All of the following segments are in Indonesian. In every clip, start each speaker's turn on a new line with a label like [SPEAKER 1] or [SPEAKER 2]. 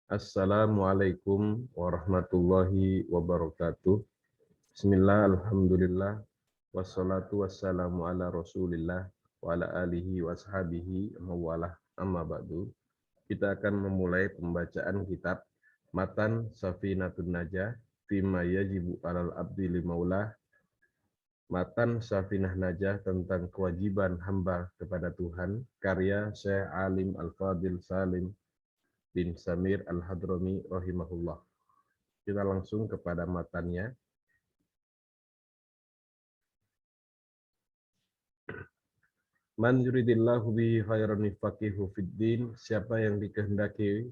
[SPEAKER 1] Assalamualaikum warahmatullahi wabarakatuh. Bismillah, alhamdulillah, wassalatu wassalamu ala rasulillah, wa ala alihi wa ashabihi, mawalah, amma ba'du. Kita akan memulai pembacaan kitab Matan Safinatun Najah, Fima yajibu alal abdi limaulah, Matan Safinah Najah tentang kewajiban hamba kepada Tuhan, karya Syekh Alim Al-Fadil Salim bin Samir Al-Hadrami rahimahullah. Kita langsung kepada matannya. Man yuridillahu bihi khairan yufaqihu fiddin. Siapa yang dikehendaki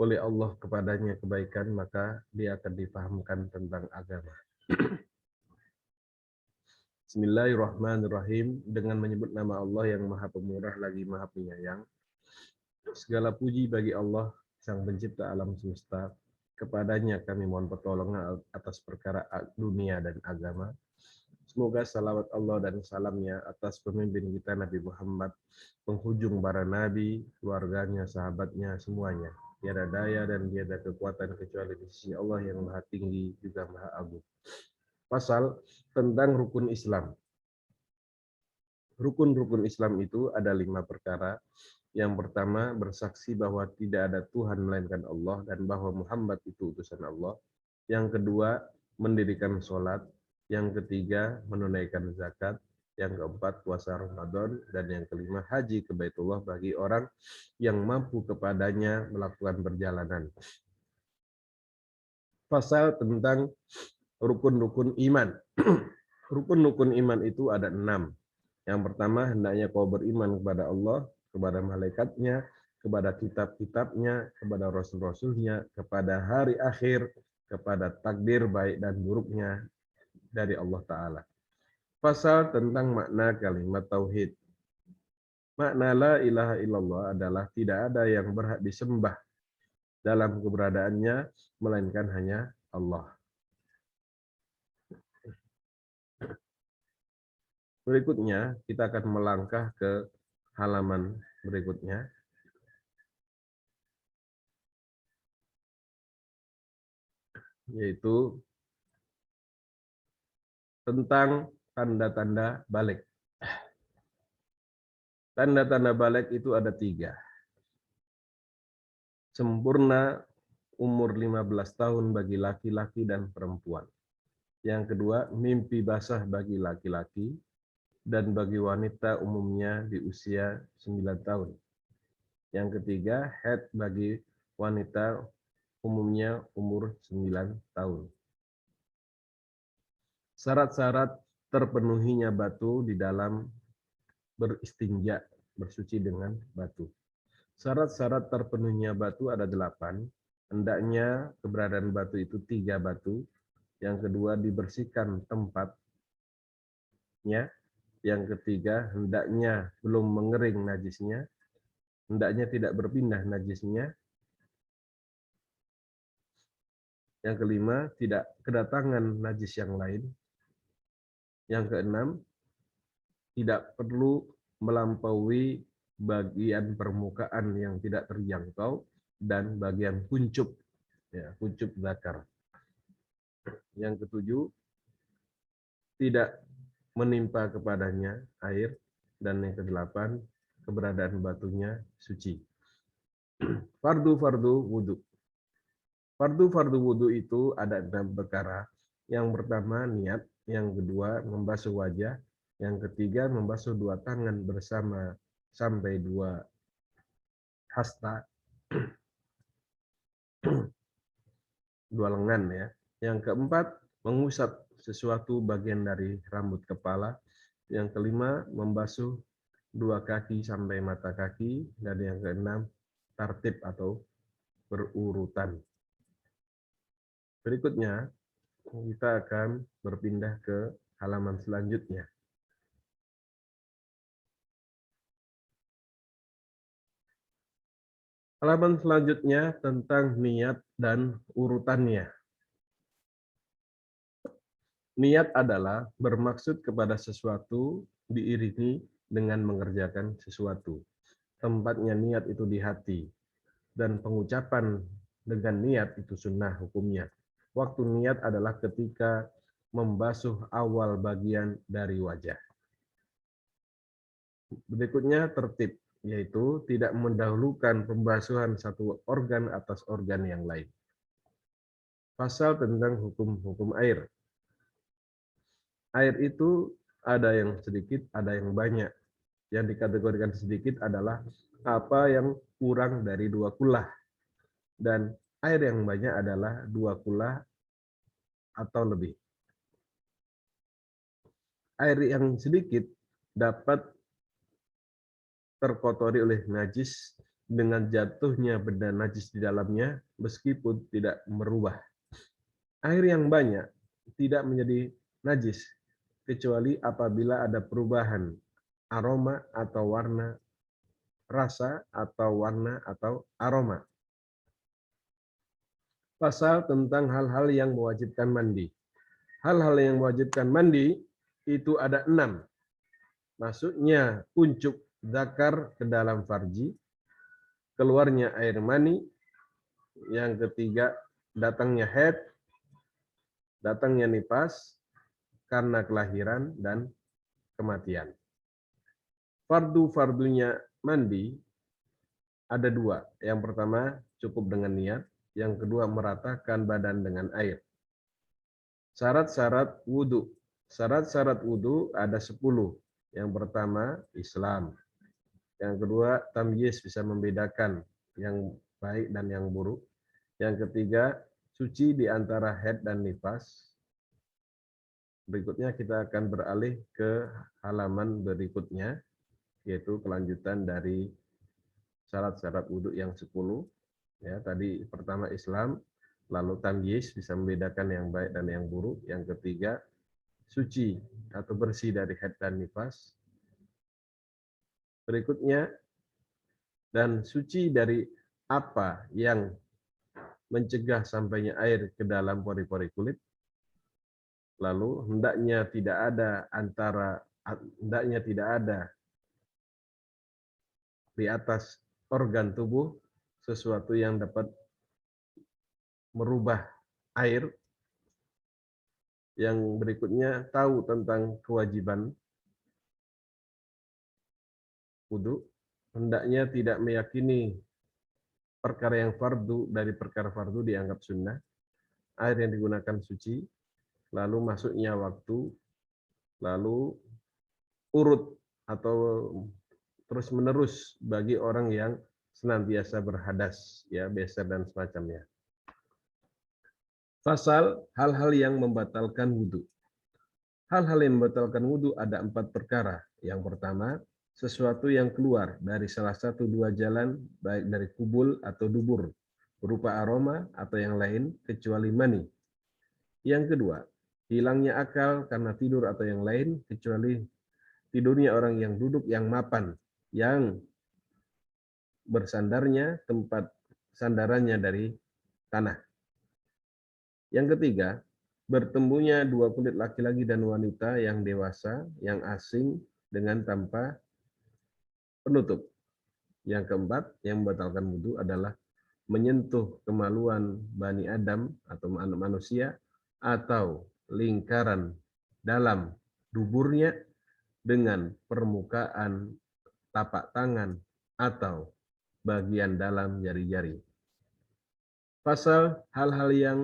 [SPEAKER 1] oleh Allah kepadanya kebaikan, maka dia akan difahamkan tentang agama. Bismillahirrahmanirrahim. Dengan menyebut nama Allah yang Maha Pemurah lagi Maha Penyayang. Segala puji bagi Allah, Sang Pencipta alam semesta. Kepadanya kami mohon pertolongan atas perkara dunia dan agama. Semoga salawat Allah dan salamnya atas pemimpin kita Nabi Muhammad, penghujung para nabi, keluarganya, sahabatnya, semuanya. Tiada daya dan tiada kekuatan kecuali di sisi Allah yang Maha Tinggi juga Maha Agung. Pasal tentang rukun Islam. Rukun-rukun Islam itu ada 5 perkara. Yang pertama, bersaksi bahwa tidak ada Tuhan melainkan Allah dan bahwa Muhammad itu utusan Allah. Yang kedua, mendirikan sholat. Yang ketiga, menunaikan zakat. Yang keempat, puasa Ramadan. Dan yang kelima, haji ke Baitullah bagi orang yang mampu kepadanya melakukan perjalanan. Pasal tentang rukun-rukun iman. Rukun-rukun iman itu ada 6. Yang pertama, hendaknya kau beriman kepada Allah, kepada malaikatnya, kepada kitab-kitabnya, kepada rasul-rasulnya, kepada hari akhir, kepada takdir baik dan buruknya dari Allah Ta'ala. Pasal tentang makna kalimat tauhid. Makna la ilaha illallah adalah tidak ada yang berhak disembah dalam keberadaannya, melainkan hanya Allah. Berikutnya, kita akan melangkah ke halaman berikutnya. Yaitu tentang tanda-tanda balik. Tanda-tanda balik itu ada 3. Sempurna umur 15 tahun bagi laki-laki dan perempuan. Yang kedua, mimpi basah bagi laki-laki dan bagi wanita umumnya di usia 9 tahun. Yang ketiga, haid bagi wanita umumnya umur 9 tahun. Syarat-syarat terpenuhinya batu di dalam beristinja, bersuci dengan batu. Syarat-syarat terpenuhinya batu ada 8. Hendaknya keberadaan batu itu 3 batu. Yang kedua, dibersihkan tempatnya. Yang ketiga, hendaknya belum mengering najisnya. Hendaknya tidak berpindah najisnya. Yang kelima, tidak kedatangan najis yang lain. Yang keenam, tidak perlu melampaui bagian permukaan yang tidak terjangkau dan bagian kuncup, ya, kuncup zakar. Yang ketujuh, tidak menimpa kepadanya air, dan yang kedelapan, keberadaan batunya suci. Fardu-fardu wudhu. Fardu-fardu wudhu itu ada 6 perkara. Yang pertama niat, yang kedua membasuh wajah, yang ketiga membasuh 2 tangan bersama sampai 2 hasta, 2 lengan ya. Yang keempat mengusap sesuatu bagian dari rambut kepala. Yang kelima membasuh 2 kaki sampai mata kaki, dan yang keenam tartib atau berurutan. Berikutnya kita akan berpindah ke halaman selanjutnya. Halaman selanjutnya tentang niat dan urutannya. Niat adalah bermaksud kepada sesuatu diiringi dengan mengerjakan sesuatu. Tempatnya niat itu di hati. dan pengucapan dengan niat itu sunnah hukumnya. Waktu niat adalah ketika membasuh awal bagian dari wajah. Berikutnya tertib, yaitu tidak mendahulukan pembasuhan satu organ atas organ yang lain. Pasal tentang hukum-hukum air. Air itu ada yang sedikit, ada yang banyak. Yang dikategorikan sedikit adalah apa yang kurang dari 2 kulah. Dan air yang banyak adalah 2 kulah atau lebih. Air yang sedikit dapat terkotori oleh najis dengan jatuhnya benda najis di dalamnya meskipun tidak merubah. Air yang banyak tidak menjadi najis kecuali apabila ada perubahan aroma atau warna, rasa atau warna atau aroma. Pasal tentang hal-hal yang mewajibkan mandi. Hal-hal yang mewajibkan mandi itu ada 6. Masuknya kuncup zakar ke dalam farji, keluarnya air mani, yang ketiga datangnya haid, datangnya nifas karena kelahiran dan kematian. Fardu-fardunya mandi ada 2. Yang pertama cukup dengan niat, yang kedua meratakan badan dengan air. Syarat-syarat wudhu. Syarat-syarat wudhu ada 10. Yang pertama Islam. Yang kedua tamyiz, bisa membedakan yang baik dan yang buruk. Yang ketiga suci di antara haid dan nifas. Berikutnya kita akan beralih ke halaman berikutnya, yaitu kelanjutan dari syarat-syarat wudhu yang 10. Ya, tadi pertama Islam, lalu tamyiz, bisa membedakan yang baik dan yang buruk. Yang ketiga suci atau bersih dari haid dan nifas. Berikutnya dan suci dari apa yang mencegah sampainya air ke dalam pori-pori kulit. Lalu hendaknya tidak ada di atas organ tubuh sesuatu yang dapat merubah air. Yang berikutnya tahu tentang kewajiban wudu. Hendaknya tidak meyakini perkara yang fardu dari perkara fardu dianggap sunnah. Air yang digunakan suci, lalu masuknya waktu, lalu urut atau terus-menerus bagi orang yang senantiasa berhadas, ya, beser dan semacamnya. Pasal hal-hal yang membatalkan wudhu. Hal-hal yang membatalkan wudhu ada 4 perkara. Yang pertama, sesuatu yang keluar dari salah satu 2 jalan, baik dari kubul atau dubur, berupa aroma atau yang lain, kecuali mani. Yang kedua, hilangnya akal karena tidur atau yang lain, kecuali tidurnya orang yang duduk yang mapan, yang bersandarnya tempat sandarannya dari tanah. Yang ketiga, bertemunya 2 kulit laki-laki dan wanita yang dewasa, yang asing dengan tanpa penutup. Yang keempat, yang membatalkan wudhu adalah menyentuh kemaluan Bani Adam atau manusia atau lingkaran dalam duburnya dengan permukaan tapak tangan atau bagian dalam jari-jari. Pasal hal-hal yang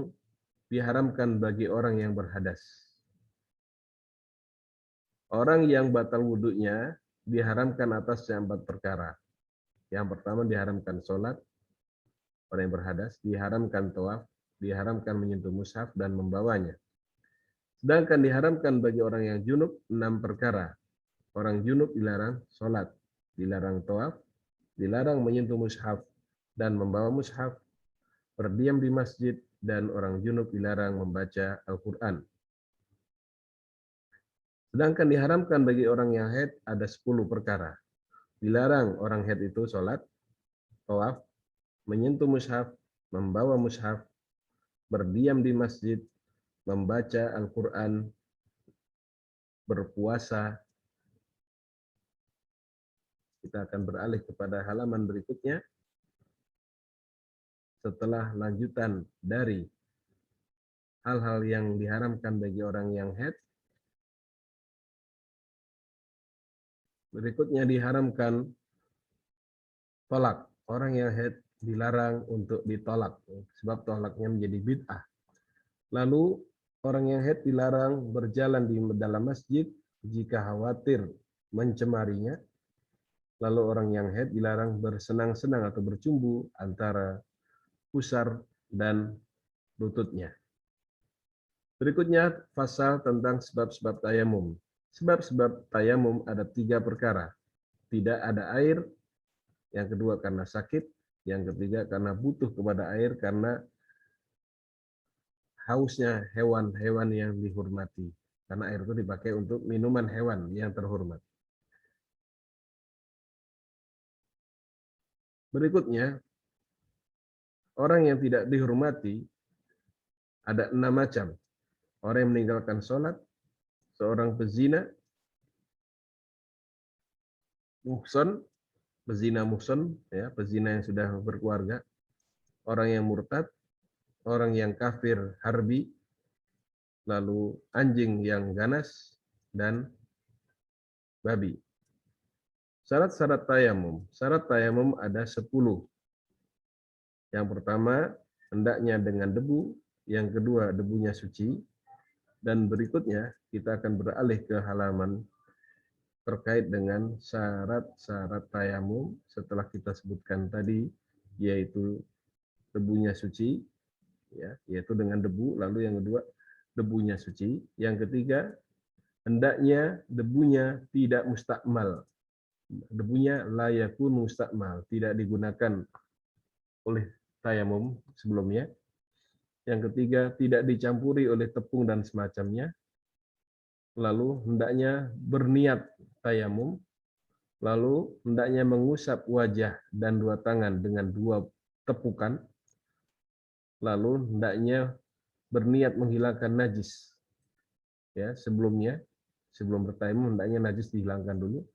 [SPEAKER 1] diharamkan bagi orang yang berhadas. Orang yang batal wudhunya diharamkan atasnya 4 perkara. Yang pertama diharamkan sholat, orang yang berhadas, diharamkan tawaf, diharamkan menyentuh mushaf dan membawanya. Sedangkan diharamkan bagi orang yang junub 6 perkara. Orang junub dilarang sholat, dilarang tawaf, dilarang menyentuh mushaf dan membawa mushaf, berdiam di masjid, dan orang junub dilarang membaca Al-Quran. Sedangkan diharamkan bagi orang yang haid ada 10 perkara. Dilarang orang haid itu sholat, tawaf, menyentuh mushaf, membawa mushaf, berdiam di masjid, membaca Al-Quran, berpuasa. Kita akan beralih kepada halaman berikutnya. setelah lanjutan dari hal-hal yang diharamkan bagi orang yang haid. Berikutnya diharamkan tolak. Orang yang haid dilarang untuk ditolak, sebab tolaknya menjadi bid'ah. Lalu orang yang haid dilarang berjalan di dalam masjid jika khawatir mencemarinya. Lalu orang yang haid dilarang bersenang-senang atau bercumbu antara pusar dan lututnya. Berikutnya pasal tentang sebab-sebab tayamum. Sebab-sebab tayamum ada 3 perkara. Tidak ada air, yang kedua karena sakit, yang ketiga karena butuh kepada air karena hausnya hewan-hewan yang dihormati. Karena air itu dipakai untuk minuman hewan yang terhormat. Berikutnya, orang yang tidak dihormati ada 6 macam. Orang yang meninggalkan sholat, seorang pezina, muhson, pezina muhson, ya, pezina yang sudah berkeluarga, orang yang murtad, orang yang kafir harbi, lalu anjing yang ganas, dan babi. Syarat-syarat tayamum. Syarat tayamum ada 10. Yang pertama, hendaknya dengan debu. Yang kedua, debunya suci. Dan berikutnya, kita akan beralih ke halaman terkait dengan syarat-syarat tayamum setelah kita sebutkan tadi, yaitu debunya suci, ya, yaitu dengan debu. Lalu yang kedua, debunya suci. Yang ketiga, hendaknya debunya tidak mustakmal. Debunya la yakun mustakmal, tidak digunakan oleh tayamum sebelumnya. Yang ketiga, tidak dicampuri oleh tepung dan semacamnya. Lalu hendaknya berniat tayamum. Lalu hendaknya mengusap wajah dan 2 tangan dengan 2 tepukan. Lalu hendaknya berniat menghilangkan najis. Ya, sebelum bertayamum hendaknya najis dihilangkan dulu.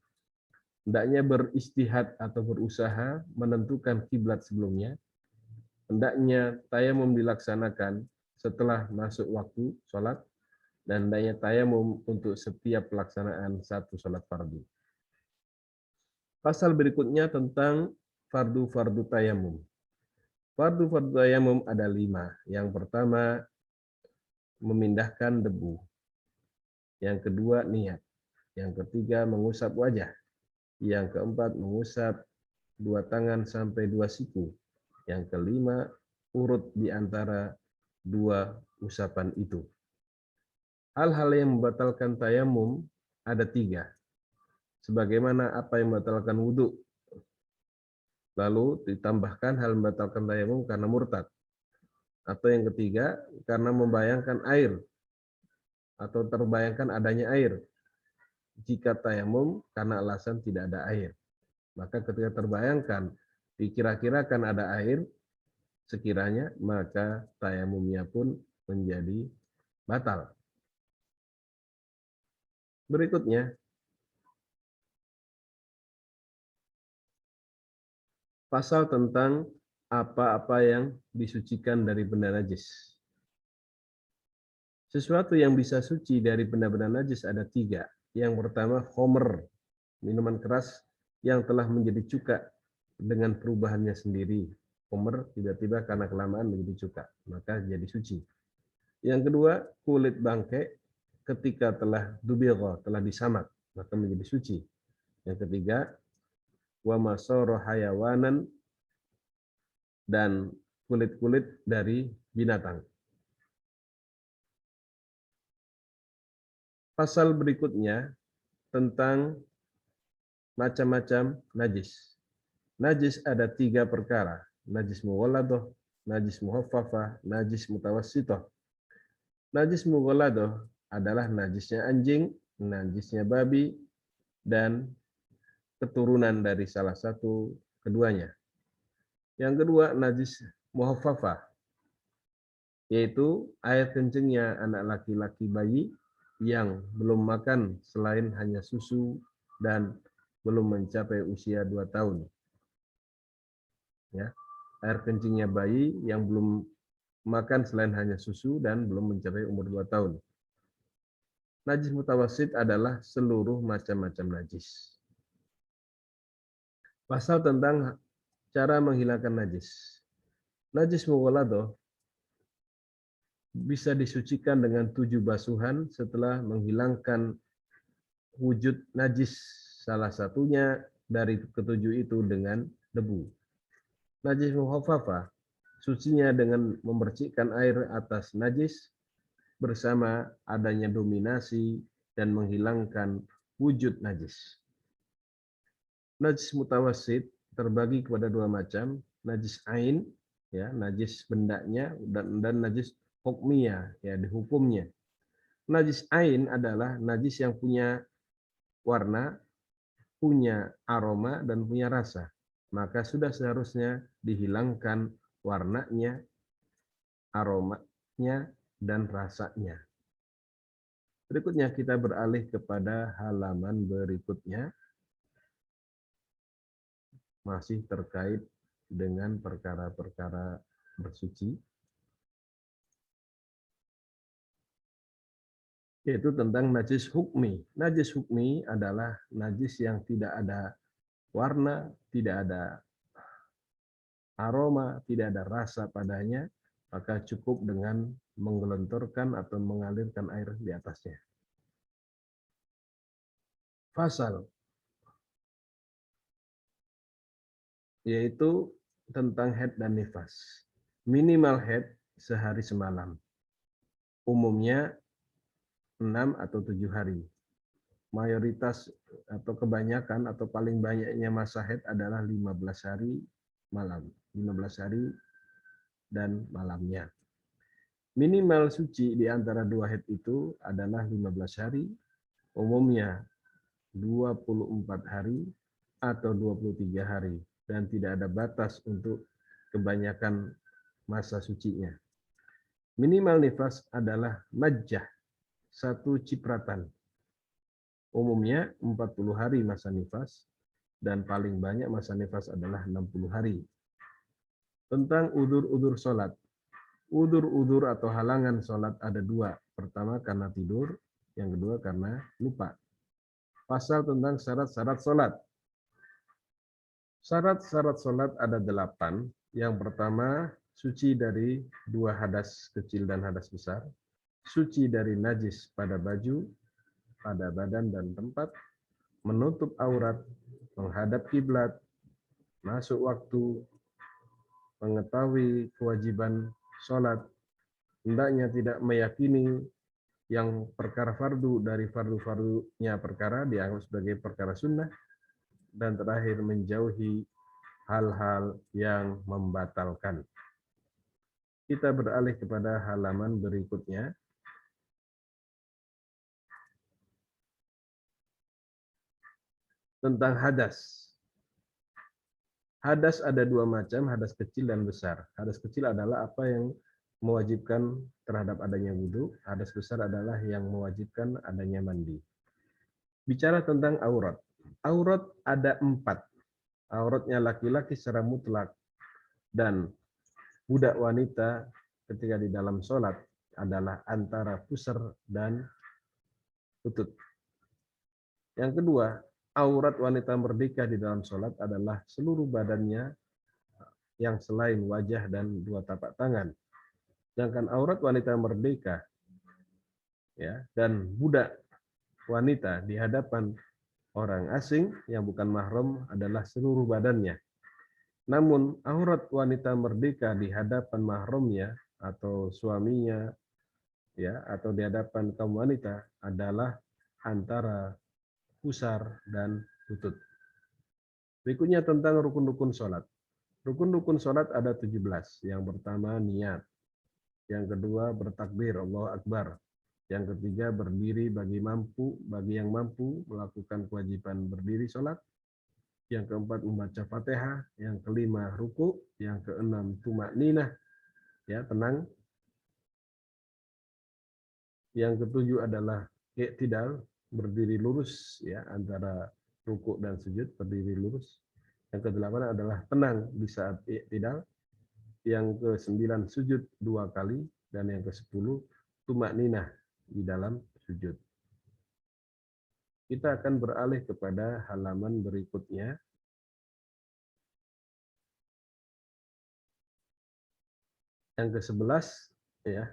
[SPEAKER 1] Hendaknya beristihad atau berusaha menentukan kiblat sebelumnya. Hendaknya tayamum dilaksanakan setelah masuk waktu sholat. Dan hendaknya tayamum untuk setiap pelaksanaan satu sholat fardu. Pasal berikutnya tentang fardu-fardu tayamum. Fardu-fardu tayamum ada 5. Yang pertama, memindahkan debu. Yang kedua, niat. Yang ketiga, mengusap wajah. Yang keempat, mengusap 2 tangan sampai 2 siku. Yang kelima, urut di antara 2 usapan itu. Hal-hal yang membatalkan tayamum ada 3. Sebagaimana apa yang membatalkan wudhu. Lalu ditambahkan hal membatalkan tayamum karena murtad. Atau yang ketiga, karena membayangkan air. Atau terbayangkan adanya air. Jika tayamum karena alasan tidak ada air. Maka ketika terbayangkan, dikira-kirakan ada air, sekiranya, maka tayamumnya pun menjadi batal. Berikutnya, pasal tentang apa-apa yang disucikan dari benda najis. Sesuatu yang bisa suci dari benda-benda najis ada 3. Yang pertama, khomer, minuman keras yang telah menjadi cuka dengan perubahannya sendiri. Khomer tiba-tiba karena kelamaan menjadi cuka, maka jadi suci. Yang kedua, kulit bangkai ketika telah dubigha, telah disamak, maka menjadi suci. Yang ketiga, wa masara hayawanan, dan kulit-kulit dari binatang. Pasal berikutnya tentang macam-macam najis. Najis ada 3 perkara. Najis mughalladah, najis muhaffafah, najis mutawassithah. Najis mughalladah adalah najisnya anjing, najisnya babi, dan keturunan dari salah satu keduanya. Yang kedua, najis muhaffafah, yaitu air kencingnya anak laki-laki bayi yang belum makan selain hanya susu dan belum mencapai usia 2 tahun. Ya. air kencingnya bayi yang belum makan selain hanya susu dan belum mencapai umur 2 tahun. Najis mutawasid adalah seluruh macam-macam najis. Pasal tentang cara menghilangkan najis. Najis mughaladah bisa disucikan dengan 7 basuhan setelah menghilangkan wujud najis, salah satunya dari ketujuh itu dengan debu. Najis mukhafafah, sucinya dengan memercikkan air atas najis bersama adanya dominasi dan menghilangkan wujud najis. Najis mutawasid terbagi kepada dua macam, najis ain, ya, najis bendanya, dan najis hukmiyah, ya, dihukumnya. Najis ain adalah najis yang punya warna, punya aroma, dan punya rasa. Maka sudah seharusnya dihilangkan warnanya, aromanya, dan rasanya. Berikutnya kita beralih kepada halaman berikutnya. Masih terkait dengan perkara-perkara bersuci. Yaitu tentang najis hukmi. Najis hukmi adalah najis yang tidak ada warna, tidak ada aroma, tidak ada rasa padanya, maka cukup dengan menggelontorkan atau mengalirkan air di atasnya. Fasal, yaitu tentang haid dan nifas. Minimal haid sehari semalam. Umumnya 6 atau 7 hari. Mayoritas atau kebanyakan atau paling banyaknya masa haid adalah 15 hari malam. 15 hari dan malamnya. Minimal suci di antara dua haid itu adalah 15 hari, umumnya 24 hari atau 23 hari, dan tidak ada batas untuk kebanyakan masa sucinya. Minimal nifas adalah majjah, 1 cipratan. Umumnya 40 hari masa nifas, dan paling banyak masa nifas adalah 60 hari. Tentang udzur-udzur sholat. Udzur-udzur atau halangan sholat ada dua. Pertama karena tidur, yang kedua karena lupa. Pasal tentang syarat-syarat sholat. Syarat-syarat sholat ada 8. Yang pertama, suci dari 2 hadas kecil dan hadas besar. Suci dari najis pada baju, pada badan dan tempat, menutup aurat, menghadap kiblat, masuk waktu, mengetahui kewajiban sholat, hendaknya tidak meyakini yang perkara fardu dari fardu-fardunya perkara dianggap sebagai perkara sunnah, dan terakhir menjauhi hal-hal yang membatalkan. Kita beralih kepada halaman berikutnya. Tentang hadas. Hadas ada dua macam, hadas kecil dan besar. Hadas kecil adalah apa yang mewajibkan terhadap adanya wudhu. Hadas besar adalah yang mewajibkan adanya mandi. Bicara tentang aurat. Aurat ada 4. Auratnya laki-laki secara mutlak dan budak wanita ketika di dalam sholat adalah antara pusar dan lutut. Yang kedua, aurat wanita merdeka di dalam sholat adalah seluruh badannya yang selain wajah dan 2 tapak tangan. Sedangkan aurat wanita merdeka, ya, dan budak wanita di hadapan orang asing yang bukan mahram adalah seluruh badannya. Namun aurat wanita merdeka di hadapan mahramnya atau suaminya, ya, atau di hadapan kaum wanita adalah antara pusar dan lutut. Berikutnya tentang rukun-rukun sholat. Rukun-rukun sholat ada 17. Yang pertama niat. Yang kedua bertakbir, Allahu Akbar. Yang ketiga berdiri bagi yang mampu melakukan kewajiban berdiri sholat. Yang keempat membaca Fatihah. Yang kelima ruku. Yang keenam tumakninah, ya, tenang. Yang ketujuh adalah i'tidal, berdiri lurus, ya, antara ruku dan sujud, berdiri lurus. Yang kedelapan adalah tenang di saat i'tidal. yang ke-9 sujud 2 kali, dan yang ke-10 tumakninah di dalam sujud. Kita akan beralih kepada halaman berikutnya. Yang ke-11 ya,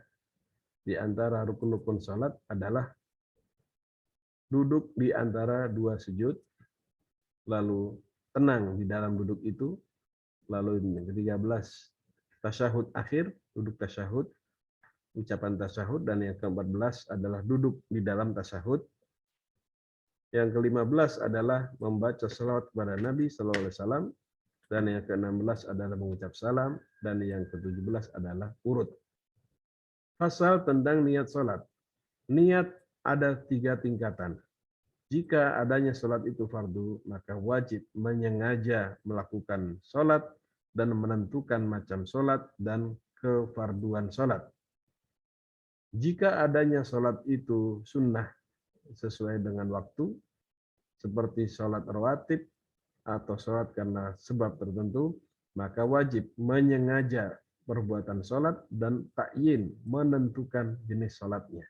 [SPEAKER 1] di antara rukun-rukun salat adalah duduk di antara dua sujud, lalu tenang di dalam duduk itu, lalu yang ke-13 tasyahud akhir, duduk tasyahud, ucapan tasyahud, dan yang ke-14 adalah duduk di dalam tasyahud. Yang ke-15 adalah membaca salawat kepada Nabi SAW, dan yang ke-16 adalah mengucap salam, dan yang ke-17 adalah urut. Pasal tentang niat salat. Niat ada 3 tingkatan. Jika adanya salat itu fardu, maka wajib menyengaja melakukan salat dan menentukan macam salat dan kefarduan salat. Jika adanya salat itu sunnah sesuai dengan waktu, seperti salat rawatib atau salat karena sebab tertentu, maka wajib menyengaja perbuatan salat dan takyin menentukan jenis salatnya.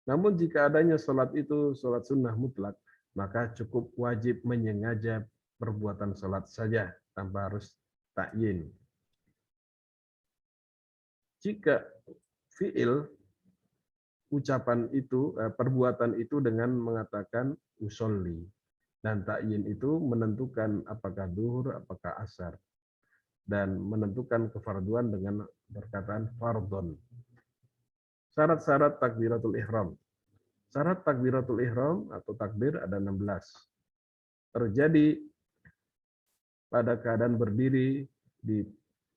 [SPEAKER 1] Namun jika adanya salat itu salat sunnah mutlak, maka cukup wajib menyengaja perbuatan salat saja tanpa harus takyin. Jika fiil ucapan itu, perbuatan itu dengan mengatakan usolli, dan takyin itu menentukan apakah duhur, apakah asar, dan menentukan kefarduan dengan perkataan fardhon. Syarat-syarat takbiratul ihram. Syarat takbiratul ihram atau takbir ada 16. Terjadi pada keadaan berdiri di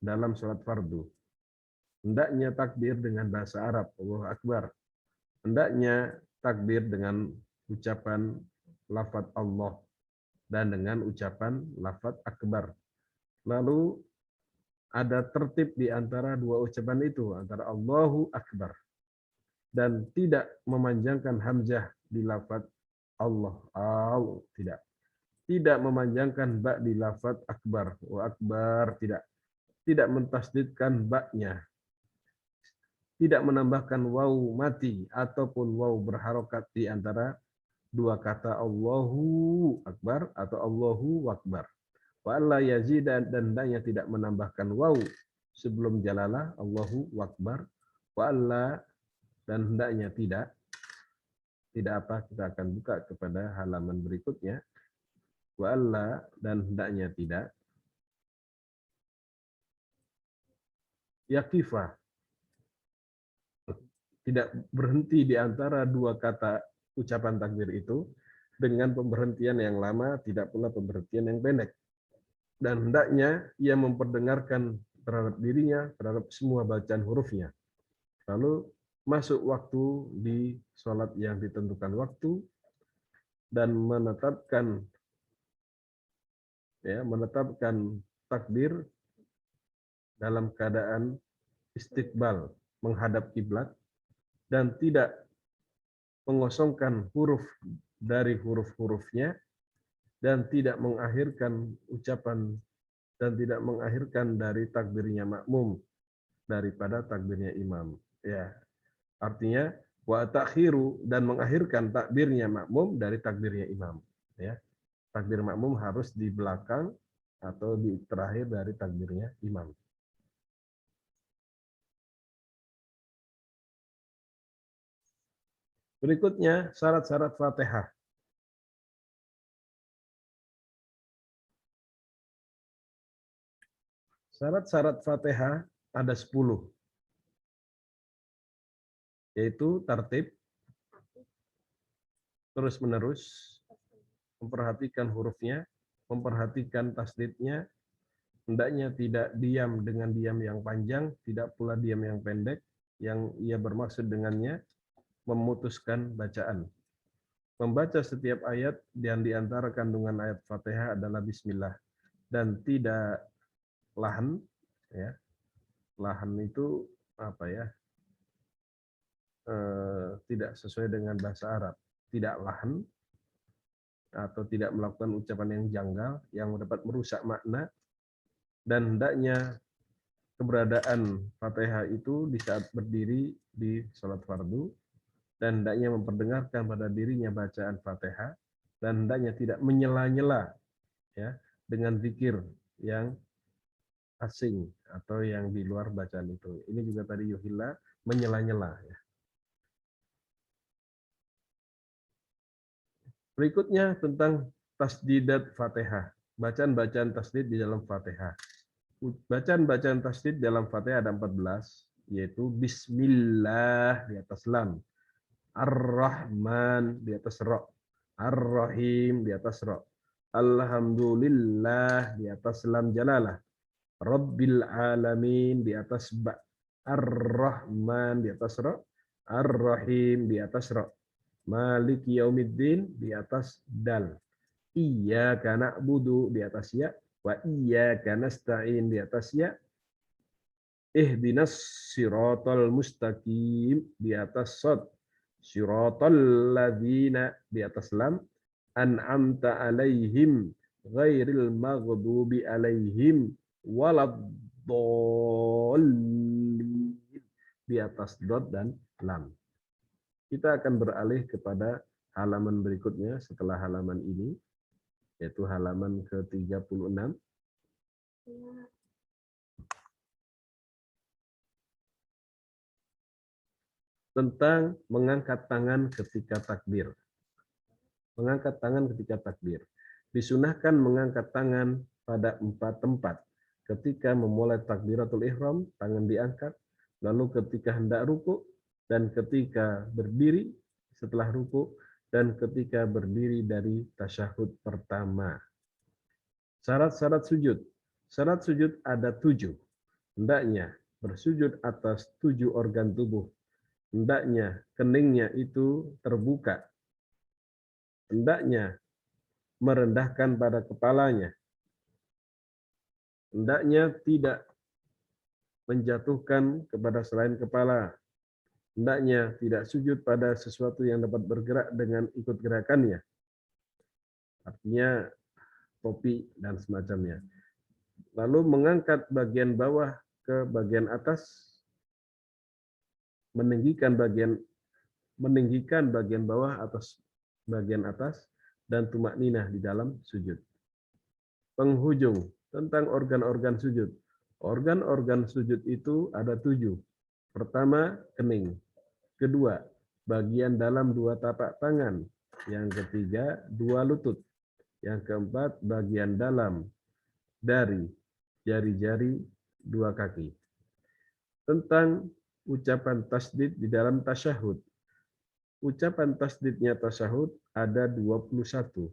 [SPEAKER 1] dalam sholat fardu. Hendaknya takbir dengan bahasa Arab, Allahu Akbar. Hendaknya takbir dengan ucapan lafaz Allah dan dengan ucapan lafaz akbar. Lalu ada tertib di antara dua ucapan itu, antara Allahu Akbar dan tidak memanjangkan hamzah di lafaz Allah, tidak. Tidak memanjangkan ba di lafaz akbar, wa akbar, tidak. Tidak mentasdidkan ba-nya. Tidak menambahkan waw mati ataupun waw berharokat di antara dua kata Allahu Akbar atau Allahu Akbar. Wa alla yazid, dan hendaknya tidak menambahkan waw sebelum jalalah Allahu Akbar. Wa alla, dan hendaknya tidak apa, kita akan buka kepada halaman berikutnya. Wa alla, dan hendaknya tidak yakifa, tidak berhenti di antara dua kata ucapan takbir itu dengan pemberhentian yang lama, tidak pula pemberhentian yang pendek. Dan hendaknya ia memperdengarkan terhadap dirinya, terhadap semua bacaan hurufnya. Lalu masuk waktu di sholat yang ditentukan waktu, dan menetapkan takbir dalam keadaan istiqbal, menghadap kiblat, dan tidak mengosongkan huruf dari huruf-hurufnya, dan tidak mengakhirkan ucapan dan tidak mengakhirkan dari takbirnya makmum daripada takbirnya imam. Ya, artinya wa ta'khiru, dan mengakhirkan takbirnya makmum dari takbirnya imam. Ya, takbir makmum harus di belakang atau di terakhir dari takbirnya imam. Berikutnya syarat-syarat Fatihah. Syarat-syarat Fatihah ada 10. Yaitu tertib, terus-menerus, memperhatikan hurufnya, memperhatikan tasdidnya, hendaknya tidak diam dengan diam yang panjang, tidak pula diam yang pendek, yang ia bermaksud dengannya memutuskan bacaan. Membaca setiap ayat yang diantara kandungan ayat Fatihah adalah Bismillah, dan tidak lahan, ya. Lahan itu apa ya? Tidak sesuai dengan bahasa Arab, tidak lahan atau tidak melakukan ucapan yang janggal yang dapat merusak makna, dan hendaknya keberadaan Fatihah itu di saat berdiri di salat fardu, dan hendaknya memperdengarkan pada dirinya bacaan Fatihah, dan hendaknya tidak menyela-nyela ya dengan zikir yang asing atau yang di luar bacaan itu. Ini juga tadi yuhilla, menyela-nyela ya. Berikutnya tentang tasdidat Fatihah. Bacaan-bacaan tasdid di dalam Fatihah. Bacaan-bacaan tasdid dalam Fatihah ada 14, yaitu Bismillah di atas lam, Ar-Rahman di atas ra, Ar-Rahim di atas ra, Alhamdulillah di atas lam jalalah, Rabbil Alamin di atas ba, Ar-Rahman di atas ra, Ar-Rahim di atas ra, Maliki Yaumiddin di atas dal, Iyyaka na'budu di atas ya, wa iyyaka nasta'in di atas ya, Ihdinas siratal mustaqim di atas sad, siratal ladzina di atas lam, an'amta alaihim ghairil maghdubi alaihim waladdallin di atas dot dan lam. Kita akan beralih kepada halaman berikutnya setelah halaman ini, yaitu halaman ke-36. Tentang mengangkat tangan ketika takbir. Mengangkat tangan ketika takbir. Disunahkan mengangkat tangan pada 4 tempat. Ketika memulai takbiratul ihram, tangan diangkat. Lalu ketika hendak ruku, dan ketika berdiri setelah ruku, dan ketika berdiri dari tasyahud pertama. Syarat-syarat sujud. Syarat sujud ada 7. Hendaknya bersujud atas 7 organ tubuh. Hendaknya keningnya itu terbuka. Hendaknya merendahkan pada kepalanya. Hendaknya tidak menjatuhkan kepada selain kepala. Hendaknya tidak sujud pada sesuatu yang dapat bergerak dengan ikut gerakannya. Artinya topi dan semacamnya. Lalu mengangkat bagian bawah ke bagian atas, meninggikan bagian bawah atas bagian atas, dan tumak ninah di dalam sujud. Penghujung tentang organ-organ sujud. Organ-organ sujud itu ada 7. Pertama, kening. Kedua, bagian dalam 2 tapak tangan. Yang ketiga, 2 lutut. Yang keempat, bagian dalam dari jari-jari 2 kaki. Tentang ucapan tasdid di dalam tasyahud. Ucapan tasdidnya tasyahud ada 21.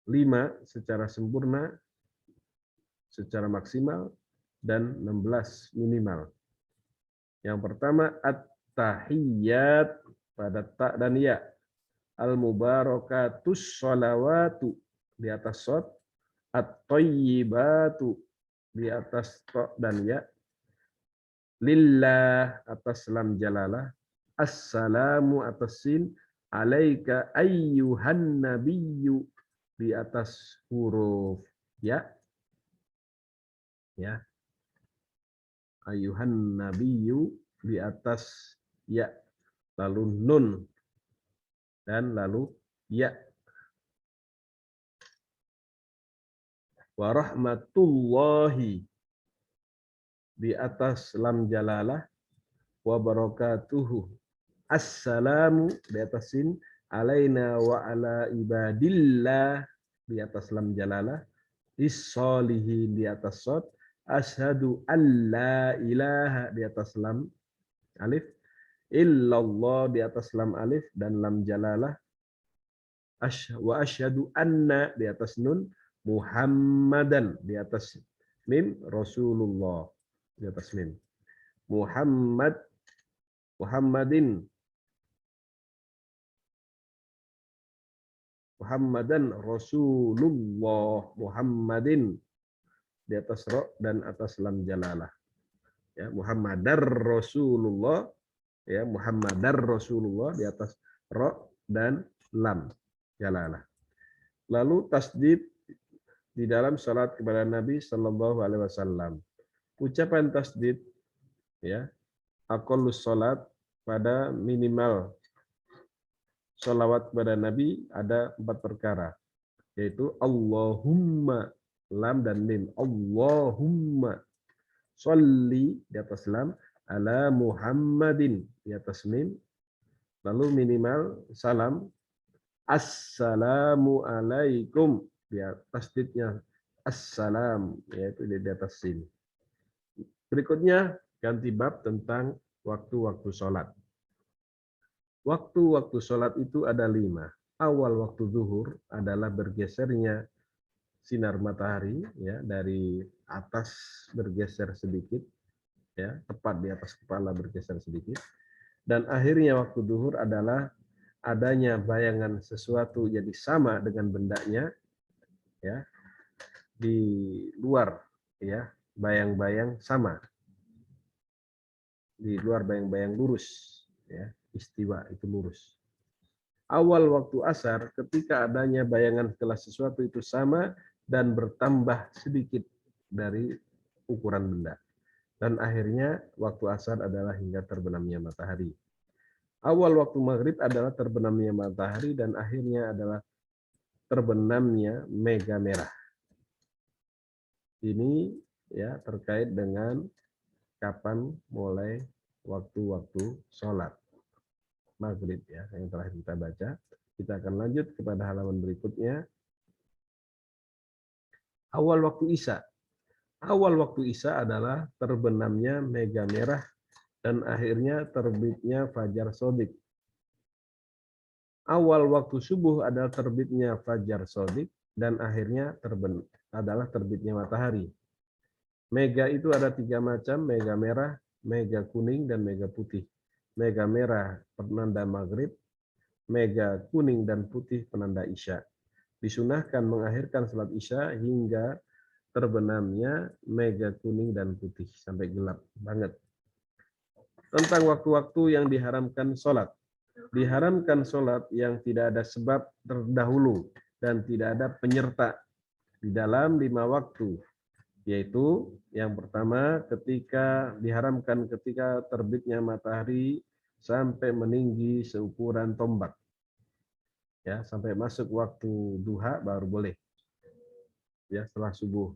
[SPEAKER 1] 5 secara sempurna, secara maksimal, dan 16 minimal. Yang pertama, at-tahiyyat pada ta dan ya. Al-mubarakatus sholawatu di atas shod. At-tayyibatu di atas ta dan ya. Lillah atas lam jalalah. Assalamu atas sin. Alaika ayyuhan nabiyyu di atas huruf ya. Ya. Ayyuhan nabiyyu di atas ya. Lalu nun dan lalu ya. Wa rahmatullahi di atas lam jalalah, wa barakatuhu. Assalamu di atas sin, alaina wa ala ibadillah di atas lam jalalah, is-solihin di atas shod, asyhadu an la ilaha di atas lam alif, illallah di atas lam alif dan lam jalalah, wa asyhadu anna di atas nun, Muhammadan di atas mim, Rasulullah di atas mim. Muhammadin Rasulullah, Muhammadin di atas ro dan atas lam jalalah. Ya, Muhammadar Rasulullah, ya, Muhammadar Rasulullah di atas ro dan lam jalalah. Lalu tasdid di dalam salat kepada Nabi Sallallahu Alaihi Wasallam. Ucapan tasdid ya, aqallus salat pada minimal sholawat kepada Nabi ada 4 perkara, yaitu Allahumma, lam dan mim. Allahumma sholli di atas lam, ala Muhammadin di atas mim, lalu minimal salam, assalamu alaikum di atas tasdidnya assalam, yaitu di atas sin. Berikutnya ganti bab tentang waktu-waktu sholat. Waktu-waktu sholat itu ada 5. Awal waktu zuhur adalah bergesernya sinar matahari ya, dari atas bergeser sedikit ya, tepat di atas kepala bergeser sedikit. Dan akhirnya waktu zuhur adalah adanya bayangan sesuatu jadi sama dengan bendanya ya, di luar ya, bayang-bayang sama. Di luar bayang-bayang lurus ya, istiwa itu lurus. Awal waktu asar ketika adanya bayangan setelah sesuatu itu sama dan bertambah sedikit dari ukuran benda. Dan akhirnya waktu asar adalah hingga terbenamnya matahari. Awal waktu maghrib adalah terbenamnya matahari dan akhirnya adalah terbenamnya mega merah. Ini ya terkait dengan kapan mulai waktu-waktu sholat maghrib ya, yang terakhir kita baca. Kita akan lanjut kepada halaman berikutnya. Awal waktu isya. Awal waktu isya adalah terbenamnya mega merah dan akhirnya terbitnya fajar shadiq. Awal waktu subuh adalah terbitnya fajar shadiq dan akhirnya adalah terbitnya matahari. Mega itu ada 3 macam, mega merah, mega kuning, dan mega putih. Mega merah penanda maghrib, mega kuning dan putih penanda isya. Disunahkan mengakhirkan salat isya hingga terbenamnya mega kuning dan putih sampai gelap banget. Tentang waktu-waktu yang diharamkan sholat. Diharamkan sholat yang tidak ada sebab terdahulu dan tidak ada penyerta di dalam 5 waktu. Yaitu yang pertama diharamkan ketika terbitnya matahari sampai meninggi seukuran tombak. Ya, sampai masuk waktu duha baru boleh. Ya, setelah subuh.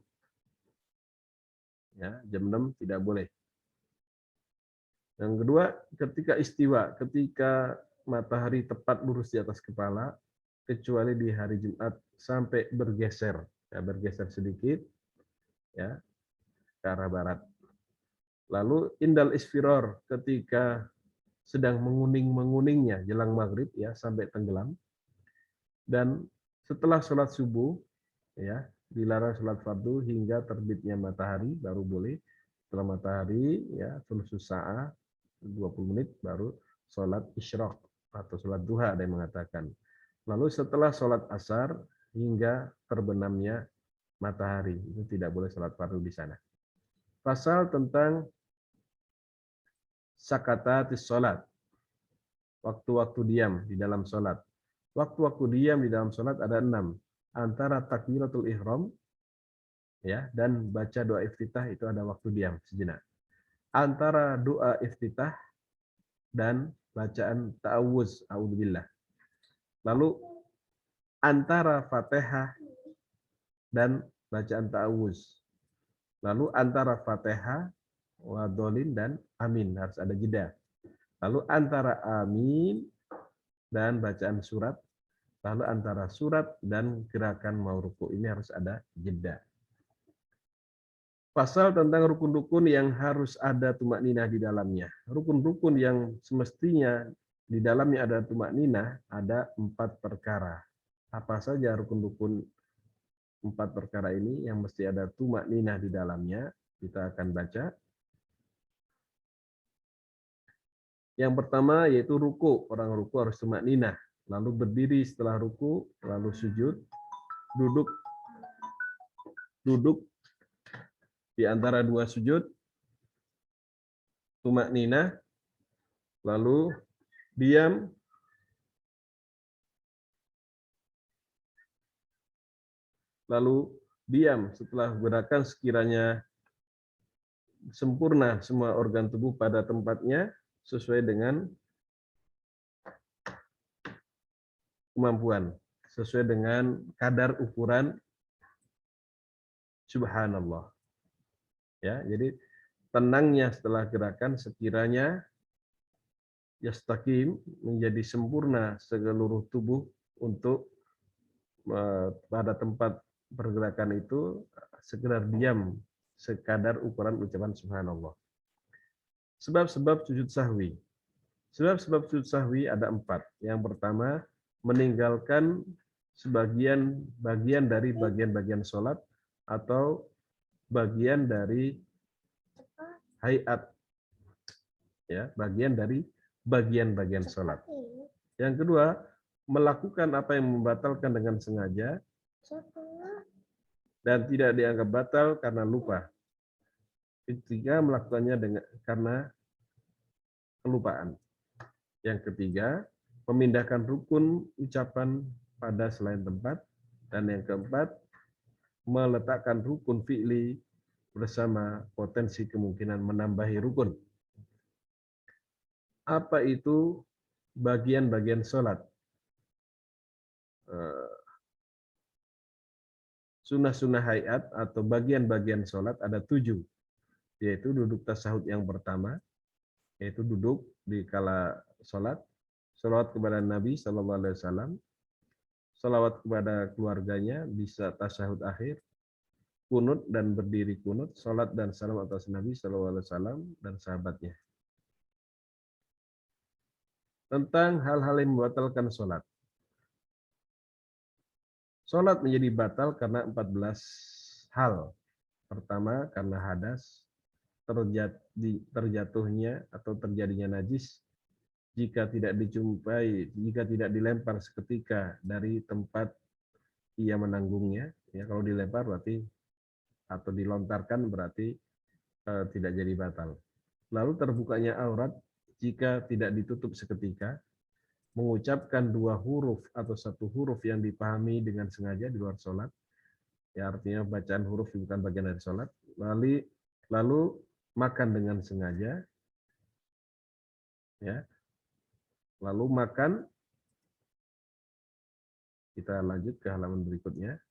[SPEAKER 1] Ya, jam 6 tidak boleh. Yang kedua, ketika istiwa, ketika matahari tepat lurus di atas kepala, kecuali di hari Jumat sampai bergeser, ya, bergeser sedikit, ya, ke arah barat. Lalu indal isfiror, ketika sedang menguningnya jelang maghrib, ya, sampai tenggelam. Dan setelah sholat subuh, ya, dilarang sholat fardu hingga terbitnya matahari baru boleh. Setelah matahari, ya, thuluthus sa'ah 20 menit baru sholat isyraq atau sholat duha ada yang mengatakan. Lalu setelah sholat asar hingga terbenamnya matahari, itu tidak boleh sholat fardu di sana. Pasal tentang sakatatis sholat, waktu-waktu diam di dalam sholat. Waktu-waktu diam di dalam sholat ada 6. Antara takbiratul ihram ya dan baca doa iftitah itu ada waktu diam sejenak. Antara doa iftitah dan bacaan ta'awuz, a'udzubillah. Lalu antara Fatihah dan bacaan ta'awuz. Lalu antara Fatihah, wadolin dan amin harus ada jeda. Lalu antara amin dan bacaan surat, lalu antara surat dan gerakan mau ruku ini harus ada jeda. Pasal tentang rukun-rukun yang harus ada tumak ninah di dalamnya. Rukun-rukun yang semestinya di dalamnya ada tumak ninah ada 4 perkara. Apa saja rukun-rukun 4 perkara ini yang mesti ada tumak ninah di dalamnya? Kita akan baca. Yang pertama yaitu ruku. Orang ruku harus tumak ninah. Lalu berdiri setelah ruku, lalu sujud, duduk di antara 2 sujud, tumak ninah, lalu diam, setelah gerakan sekiranya sempurna semua organ tubuh pada tempatnya sesuai dengan kemampuan, sesuai dengan kadar ukuran subhanallah. Ya, jadi tenangnya setelah gerakan sekiranya yastaqim menjadi sempurna seluruh tubuh untuk pada tempat pergerakan itu sekedar diam sekadar ukuran ucapan subhanallah. Sebab-sebab sujud sahwi. Sebab-sebab sujud sahwi ada 4. Yang pertama, meninggalkan bagian dari bagian-bagian sholat atau bagian dari hayat, ya, bagian dari bagian-bagian sholat. Yang kedua, melakukan apa yang membatalkan dengan sengaja dan tidak dianggap batal karena lupa. Ketiga, melakukannya karena kelupaan. Yang ketiga, memindahkan rukun ucapan pada selain tempat. Dan yang keempat, meletakkan rukun fi'li bersama potensi kemungkinan menambahi rukun. Apa itu bagian-bagian sholat? Sunnah-sunnah hayat atau bagian-bagian sholat ada 7, yaitu duduk tasahud yang pertama, yaitu duduk di kala sholat, sholawat kepada Nabi SAW, sholawat kepada keluarganya bisa tasahud akhir, kunut dan berdiri kunut, sholat dan salam atas Nabi SAW dan sahabatnya. Tentang hal-hal yang membatalkan sholat. Sholat menjadi batal karena 14 hal. Pertama, karena hadas, terjatuhnya atau terjadinya najis, jika tidak dilempar seketika dari tempat ia menanggungnya, ya kalau dilempar berarti atau dilontarkan berarti tidak jadi batal. Lalu terbukanya aurat jika tidak ditutup seketika, mengucapkan 2 huruf atau 1 huruf yang dipahami dengan sengaja di luar sholat, ya artinya bacaan huruf bukan bagian dari sholat, lalu makan dengan sengaja, ya, lalu makan. Kita lanjut ke halaman berikutnya.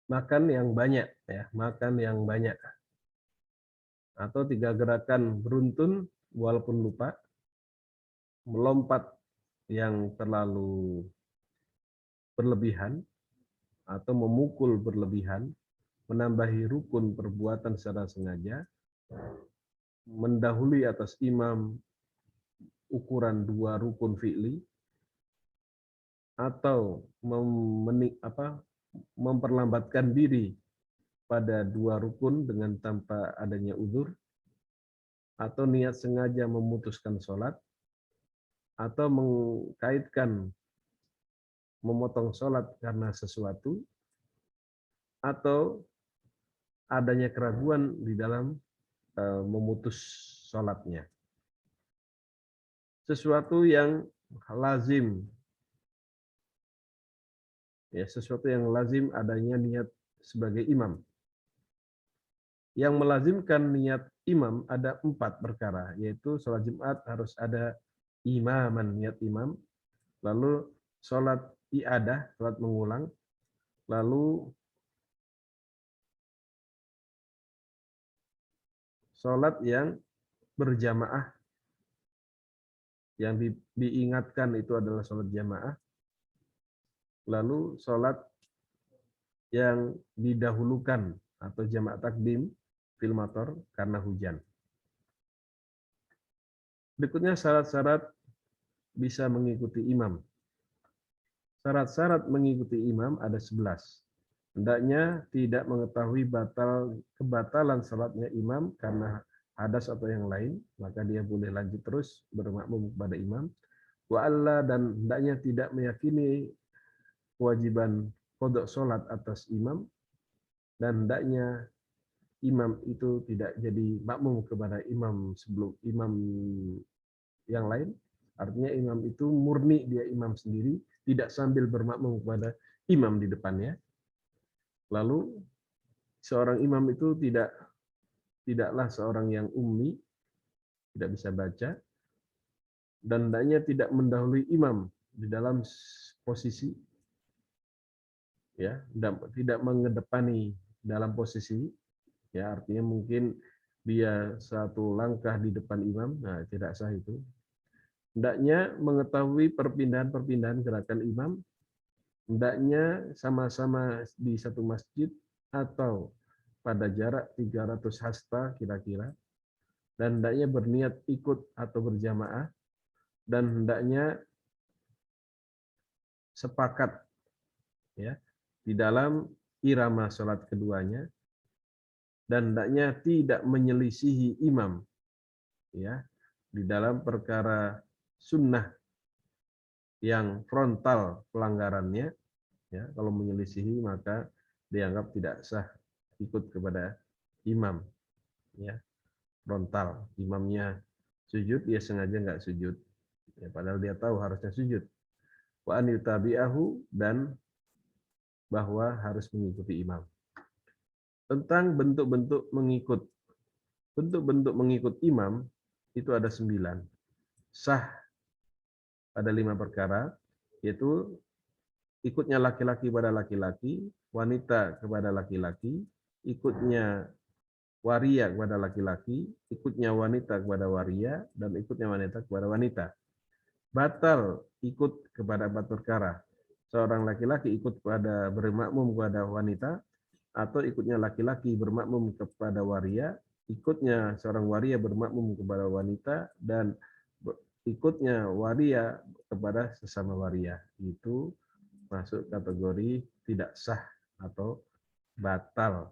[SPEAKER 1] Makan yang banyak, ya, makan yang banyak. Atau 3 gerakan beruntun walaupun lupa, melompat yang terlalu berlebihan atau memukul berlebihan, menambahi rukun perbuatan secara sengaja, mendahului atas imam ukuran 2 rukun fi'li, atau memperlambatkan diri pada 2 rukun dengan tanpa adanya uzur, atau niat sengaja memutuskan sholat, atau mengkaitkan memotong sholat karena sesuatu, atau adanya keraguan di dalam memutus sholatnya. Sesuatu yang lazim, ya, sesuatu yang lazim adanya niat sebagai imam. Yang melazimkan niat imam ada 4 perkara, yaitu sholat Jumat harus ada imaman, niat imam, lalu sholat iadah, sholat mengulang, lalu sholat yang berjamaah, yang diingatkan itu adalah sholat jamaah, lalu sholat yang didahulukan atau jamak takdim fil mator karena hujan. Berikutnya syarat-syarat bisa mengikuti imam. Syarat-syarat mengikuti imam ada 11. Hendaknya tidak mengetahui kebatalan salatnya imam karena hadas atau yang lain, maka dia boleh lanjut terus bermakmum kepada imam. Wa alla, dan hendaknya tidak meyakini kewajiban qada salat atas imam, dan hendaknya imam itu tidak jadi makmum kepada imam sebelum imam yang lain, Artinya imam itu murni dia imam sendiri, tidak sambil bermakmum kepada imam di depannya. Lalu seorang imam itu tidaklah seorang yang ummi, tidak bisa baca, dan hendaknya tidak mendahului imam di dalam posisi, ya, tidak mengedepankan dalam posisi, ya, artinya mungkin dia satu langkah di depan imam, nah tidak sah itu. Hendaknya mengetahui perpindahan-perpindahan gerakan imam, hendaknya sama-sama di satu masjid atau pada jarak 300 hasta kira-kira, dan hendaknya berniat ikut atau berjamaah, dan hendaknya sepakat, ya, di dalam irama sholat keduanya, dan hendaknya tidak menyelisihi imam, ya, di dalam perkara sunnah yang frontal pelanggarannya, ya, kalau menyelisihi maka dianggap tidak sah ikut kepada imam, ya, frontal. Imamnya sujud, dia sengaja nggak sujud, ya, padahal dia tahu harusnya sujud. Wa an yutabi'ahu, dan bahwa harus mengikuti imam. Tentang bentuk-bentuk mengikut. Bentuk-bentuk mengikut imam itu ada 9. Sah pada 5 perkara, yaitu ikutnya laki-laki pada laki-laki, wanita kepada laki-laki, ikutnya waria kepada laki-laki, ikutnya wanita kepada waria, dan ikutnya wanita kepada wanita. Batal ikut kepada 4 perkara. Seorang laki-laki ikut kepada bermakmum kepada wanita, atau ikutnya laki-laki bermakmum kepada waria, ikutnya seorang waria bermakmum kepada wanita, dan ikutnya waria kepada sesama waria. Itu masuk kategori tidak sah atau batal.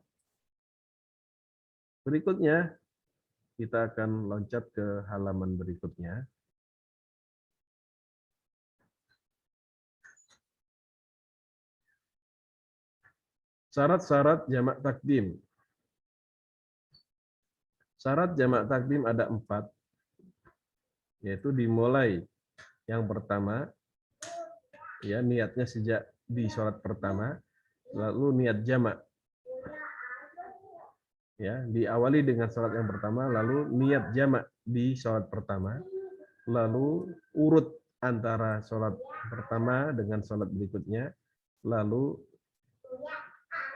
[SPEAKER 1] Berikutnya, kita akan loncat ke halaman berikutnya. Syarat-syarat jamak takdim. Syarat jamak takdim ada 4, yaitu dimulai yang pertama, ya, niatnya sejak di sholat pertama, lalu niat jamak, ya, diawali dengan sholat yang pertama, lalu niat jamak di sholat pertama, lalu urut antara sholat pertama dengan sholat berikutnya, lalu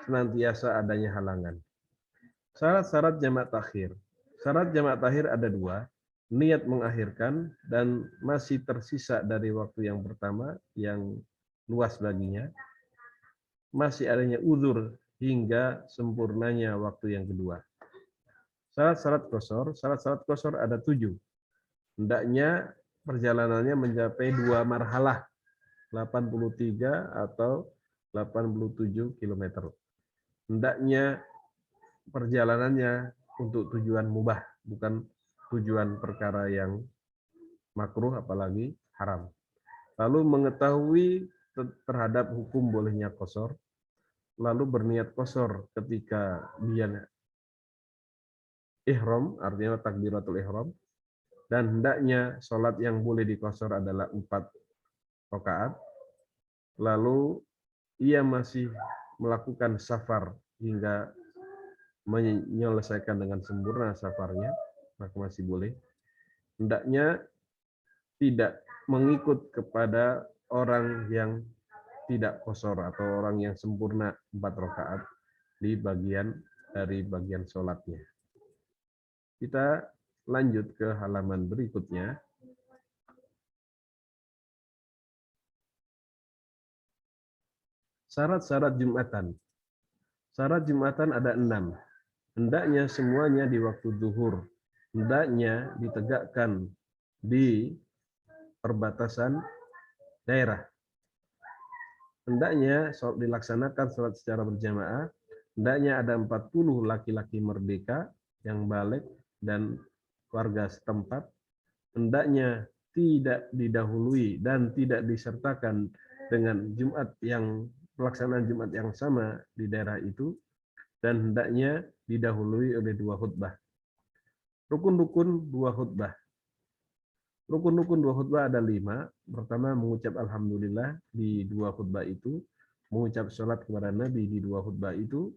[SPEAKER 1] senantiasa adanya halangan. Syarat-syarat jamak takhir. Syarat jamak takhir ada 2, niat mengakhirkan dan masih tersisa dari waktu yang pertama yang luas baginya, masih adanya uzur hingga sempurnanya waktu yang kedua. Syarat-syarat qashar ada 7. Hendaknya perjalanannya mencapai 2 marhalah, 83 atau 87 km. Hendaknya perjalanannya untuk tujuan mubah, bukan tujuan perkara yang makruh apalagi haram. Lalu mengetahui terhadap hukum bolehnya qashar, lalu berniat qashar ketika dia ihram, artinya takbiratul ihram, dan hendaknya sholat yang boleh diqashar adalah 4 rakaat. Lalu ia masih melakukan safar hingga menyelesaikan dengan sempurna safarnya, maka masih boleh. Hendaknya tidak mengikut kepada orang yang tidak qashar atau orang yang sempurna 4 rakaat di bagian sholatnya. Kita lanjut ke halaman berikutnya. Syarat-syarat Jumatan. Syarat Jumatan ada 6. Hendaknya semuanya di waktu zuhur. Hendaknya ditegakkan di perbatasan daerah. Hendaknya dilaksanakan sholat secara berjamaah. Hendaknya ada 40 laki-laki merdeka yang balik dan warga setempat. Hendaknya tidak didahului dan tidak disertakan dengan pelaksanaan Jumat yang sama di daerah itu, dan hendaknya didahului oleh 2 khutbah. Rukun-rukun 2 khutbah. Rukun-rukun dua khutbah ada 5. Pertama, mengucap alhamdulillah di 2 khutbah itu, mengucap sholat kepada Nabi di 2 khutbah itu,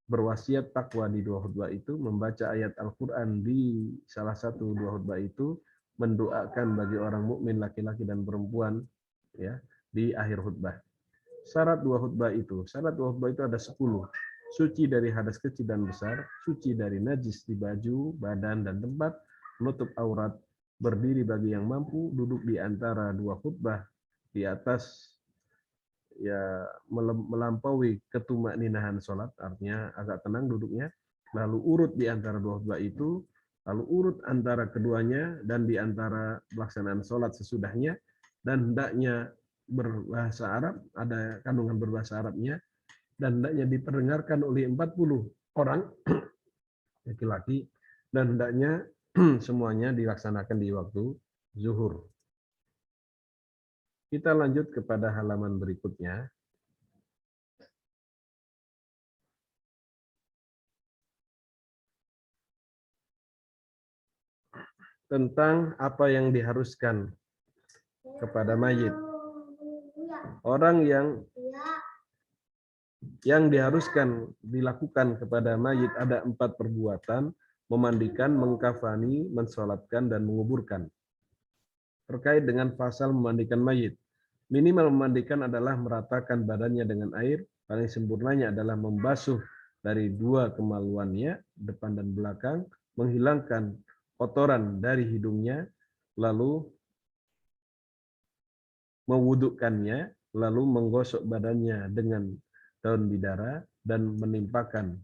[SPEAKER 1] berwasiat takwa di 2 khutbah itu, membaca ayat Al-Quran di salah satu 2 khutbah itu, mendoakan bagi orang mukmin laki-laki dan perempuan ya di akhir khutbah. Syarat 2 khutbah itu, ada 10. Suci dari hadas kecil dan besar, suci dari najis di baju, badan, dan tempat, menutup aurat, berdiri bagi yang mampu, duduk di antara 2 khutbah di atas ya melampaui ketumakninahan sholat, artinya agak tenang duduknya, lalu urut di antara 2 khutbah itu, lalu urut antara keduanya, dan di antara pelaksanaan sholat sesudahnya, dan hendaknya berbahasa Arab, ada kandungan berbahasa Arabnya, dan hendaknya diperdengarkan oleh 40 orang laki-laki, dan hendaknya semuanya dilaksanakan di waktu zuhur. Kita lanjut kepada halaman berikutnya. Tentang apa yang diharuskan kepada mayit. Orang yang diharuskan dilakukan kepada mayit ada 4 perbuatan: memandikan, mengkafani, mensolatkan, dan menguburkan. Terkait dengan pasal memandikan mayit, minimal memandikan adalah meratakan badannya dengan air, paling sempurnanya adalah membasuh dari 2 kemaluannya, depan dan belakang, menghilangkan kotoran dari hidungnya, lalu mewudukkannya, lalu menggosok badannya dengan daun bidara, dan menimpakan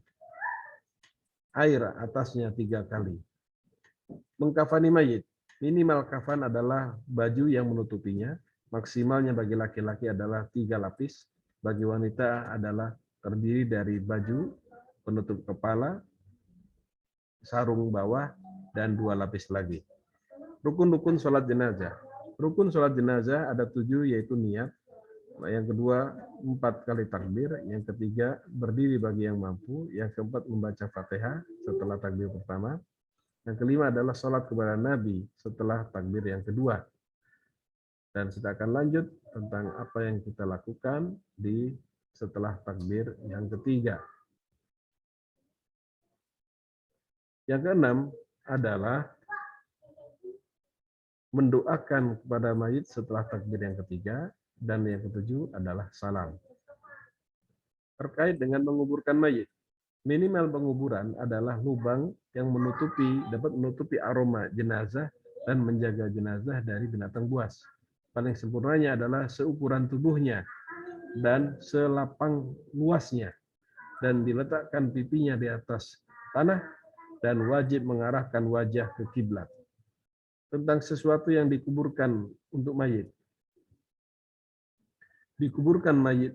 [SPEAKER 1] air atasnya 3 kali. Mengkafani mayit, minimal kafan adalah baju yang menutupinya, maksimalnya bagi laki-laki adalah 3 lapis, bagi wanita adalah terdiri dari baju penutup kepala, sarung bawah, dan 2 lapis lagi. Rukun-rukun sholat jenazah. Rukun sholat jenazah ada 7, yaitu niat. Yang kedua, 4 kali takbir. Yang ketiga, berdiri bagi yang mampu. Yang keempat, membaca Fatihah setelah takbir pertama. Yang kelima adalah sholat kepada Nabi setelah takbir yang kedua. Dan kita akan lanjut tentang apa yang kita lakukan di setelah takbir yang ketiga. Yang keenam adalah mendoakan kepada mayit setelah takbir yang ketiga, dan yang ketujuh adalah salam. Terkait dengan menguburkan mayit, minimal penguburan adalah lubang yang dapat menutupi aroma jenazah dan menjaga jenazah dari binatang buas. Paling sempurnanya adalah seukuran tubuhnya dan selapang luasnya, dan diletakkan pipinya di atas tanah, dan wajib mengarahkan wajah ke kiblat. Tentang sesuatu yang dikuburkan untuk mayit. Dikuburkan mayit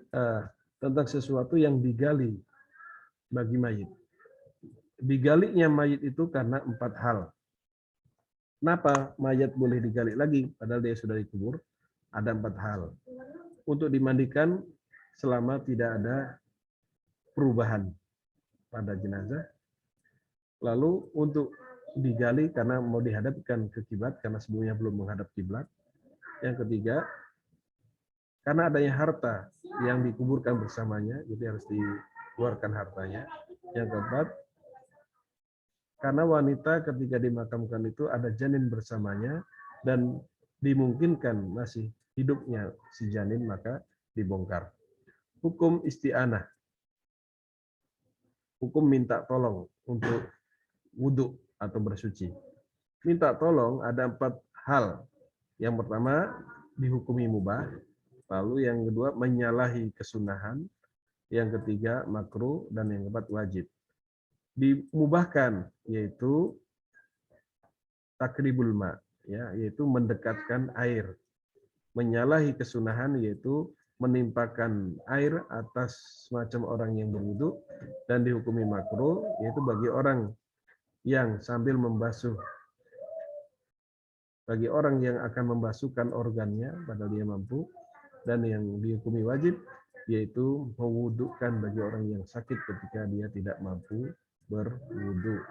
[SPEAKER 1] tentang sesuatu yang digali bagi mayit. Digalinya mayit itu karena 4 hal. Kenapa mayat boleh digali lagi padahal dia sudah dikubur? Ada 4 hal. Untuk dimandikan selama tidak ada perubahan pada jenazah. Lalu untuk digali karena mau dihadapkan ke kiblat karena sebelumnya belum menghadap kiblat. Yang ketiga, karena adanya harta yang dikuburkan bersamanya, jadi harus dikeluarkan hartanya. Yang keempat, karena wanita ketika dimakamkan itu ada janin bersamanya dan dimungkinkan masih hidupnya si janin, maka dibongkar. Hukum isti'anah, hukum minta tolong untuk wudhu atau bersuci. Minta tolong ada 4 hal. Yang pertama, dihukumi mubah. Lalu yang kedua, menyalahi kesunahan. Yang ketiga, makruh. Dan yang keempat, wajib. Dimubahkan, yaitu takribul ma, ya, yaitu mendekatkan air. Menyalahi kesunahan, yaitu menimpakan air atas semacam orang yang berwudu. Dan dihukumi makruh, yaitu bagi orang yang sambil membasuh, bagi orang yang akan membasuhkan organnya padahal dia mampu. Dan yang dihukumi wajib yaitu mewudukkan bagi orang yang sakit ketika dia tidak mampu berwudu.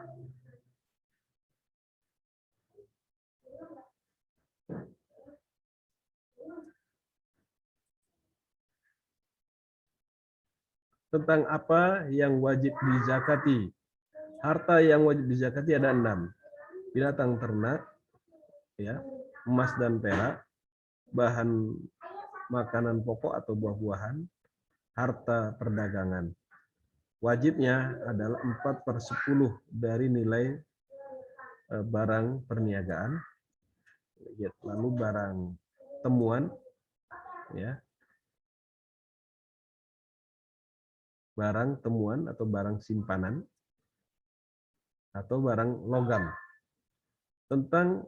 [SPEAKER 1] Tentang apa yang wajib dizakati. Harta yang wajib dizakati ada 6. Binatang ternak, ya, emas dan perak, bahan makanan pokok atau buah-buahan, harta perdagangan. Wajibnya adalah 4/10 dari nilai barang perniagaan, lalu barang temuan, ya, barang temuan atau barang simpanan, atau barang logam. Tentang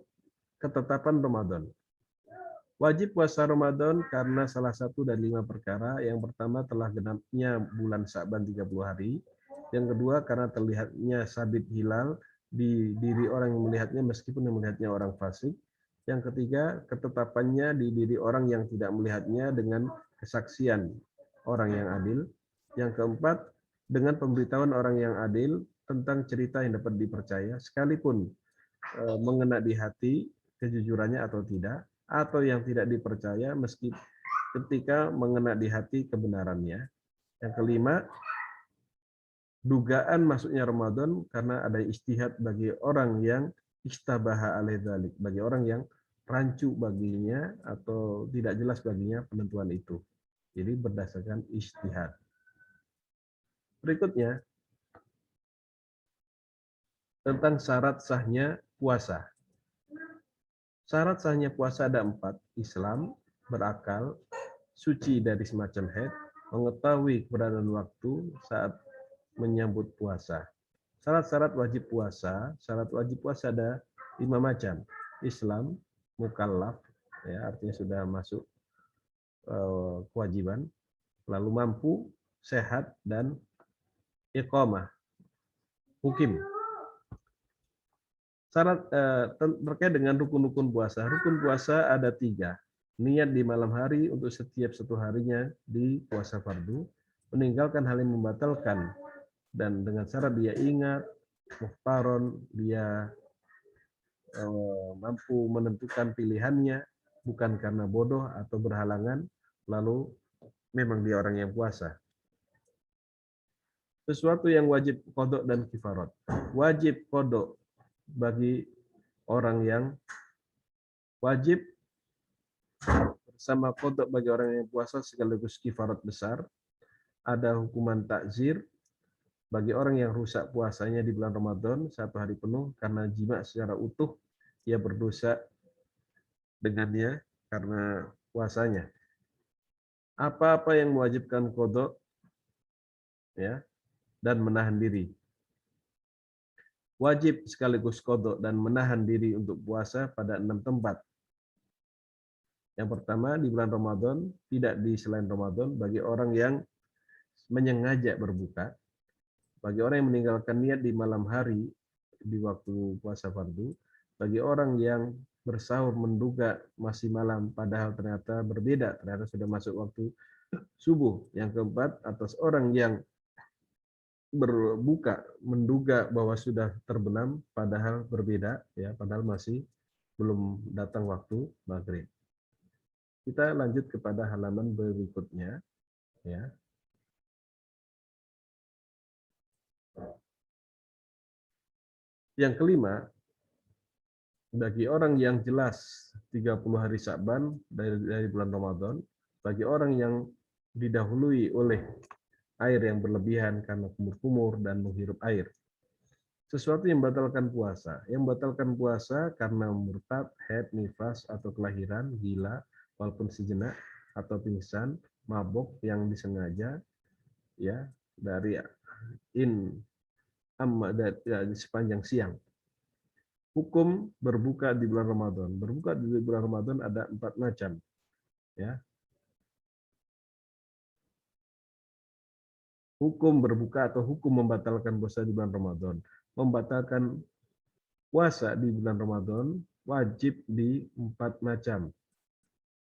[SPEAKER 1] ketetapan Ramadan. Wajib puasa Ramadan karena salah satu dari 5 perkara. Yang pertama, telah genapnya bulan Sya'ban 30 hari. Yang kedua, karena terlihatnya sabit hilal di diri orang yang melihatnya meskipun yang melihatnya orang fasik. Yang ketiga, ketetapannya di diri orang yang tidak melihatnya dengan kesaksian orang yang adil. Yang keempat, dengan pemberitahuan orang yang adil tentang cerita yang dapat dipercaya, sekalipun mengena di hati kejujurannya atau tidak, atau yang tidak dipercaya meski ketika mengena di hati kebenarannya. Yang kelima, dugaan masuknya Ramadan karena ada ijtihad bagi orang yang istabaha alaih dzalik, bagi orang yang rancu baginya atau tidak jelas baginya penentuan itu. Jadi berdasarkan ijtihad. Berikutnya, tentang syarat sahnya puasa. Syarat sahnya puasa ada 4. Islam, berakal, suci dari semacam haid, mengetahui keberadaan waktu saat menyambut puasa. Syarat-syarat wajib puasa ada 5 macam. Islam, mukallaf, ya, artinya sudah masuk kewajiban, lalu mampu, sehat, dan iqamah, mukim. Syarat terkait dengan rukun-rukun puasa. Rukun puasa ada 3. Niat di malam hari untuk setiap 1 harinya di puasa fardu. Meninggalkan hal yang membatalkan. Dan dengan syarat dia ingat, muhtaron, dia mampu menentukan pilihannya. Bukan karena bodoh atau berhalangan. Lalu memang dia orang yang puasa. Sesuatu yang wajib qodok dan kifarat. Wajib qodok bagi orang yang wajib bersama qodok bagi orang yang puasa sekaligus kifarat besar. Ada hukuman takzir bagi orang yang rusak puasanya di bulan Ramadan 1 hari penuh karena jima secara utuh, ia berdosa dengannya karena puasanya. Apa-apa yang mewajibkan qodok, ya, dan menahan diri. Wajib sekaligus qodok dan menahan diri untuk puasa pada 6 tempat. Yang pertama, di bulan Ramadan, tidak di selain Ramadan, bagi orang yang menyengaja berbuka, bagi orang yang meninggalkan niat di malam hari, di waktu puasa fardu, bagi orang yang bersahur menduga masih malam, padahal ternyata berbeda, ternyata sudah masuk waktu subuh. Yang keempat, atas orang yang berbuka menduga bahwa sudah terbenam, padahal berbeda, ya, padahal masih belum datang waktu maghrib. Kita lanjut kepada halaman berikutnya, ya. Yang kelima, bagi orang yang jelas 30 hari Sya'ban dari bulan Ramadan, bagi orang yang didahului oleh air yang berlebihan karena kumur-kumur dan menghirup air. Sesuatu yang membatalkan puasa. Yang membatalkan puasa karena murtad, haid, nifas, atau kelahiran, gila, walaupun sejenak, atau pingsan, mabuk yang disengaja, ya, dari di sepanjang siang. Hukum berbuka di bulan Ramadan. Berbuka di bulan Ramadan ada 4 macam. Ya. Hukum berbuka atau hukum membatalkan puasa di bulan Ramadan. Membatalkan puasa di bulan Ramadan wajib di 4 macam.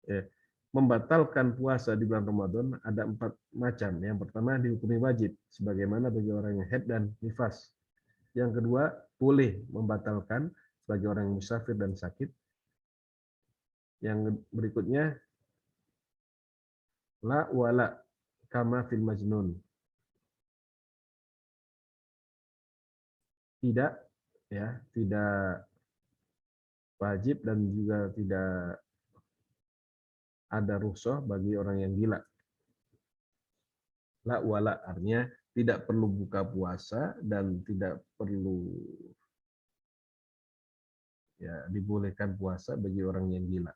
[SPEAKER 1] Ya. Membatalkan puasa di bulan Ramadan ada 4 macam. Yang pertama, dihukumi wajib, sebagaimana bagi orang yang haid dan nifas. Yang kedua, boleh membatalkan bagi orang yang musafir dan sakit. Yang berikutnya, la wala kama fil majnun. tidak tidak wajib dan juga tidak ada rukhsah bagi orang yang gila. La wala artinya tidak perlu buka puasa dan tidak perlu dibolehkan puasa bagi orang yang gila.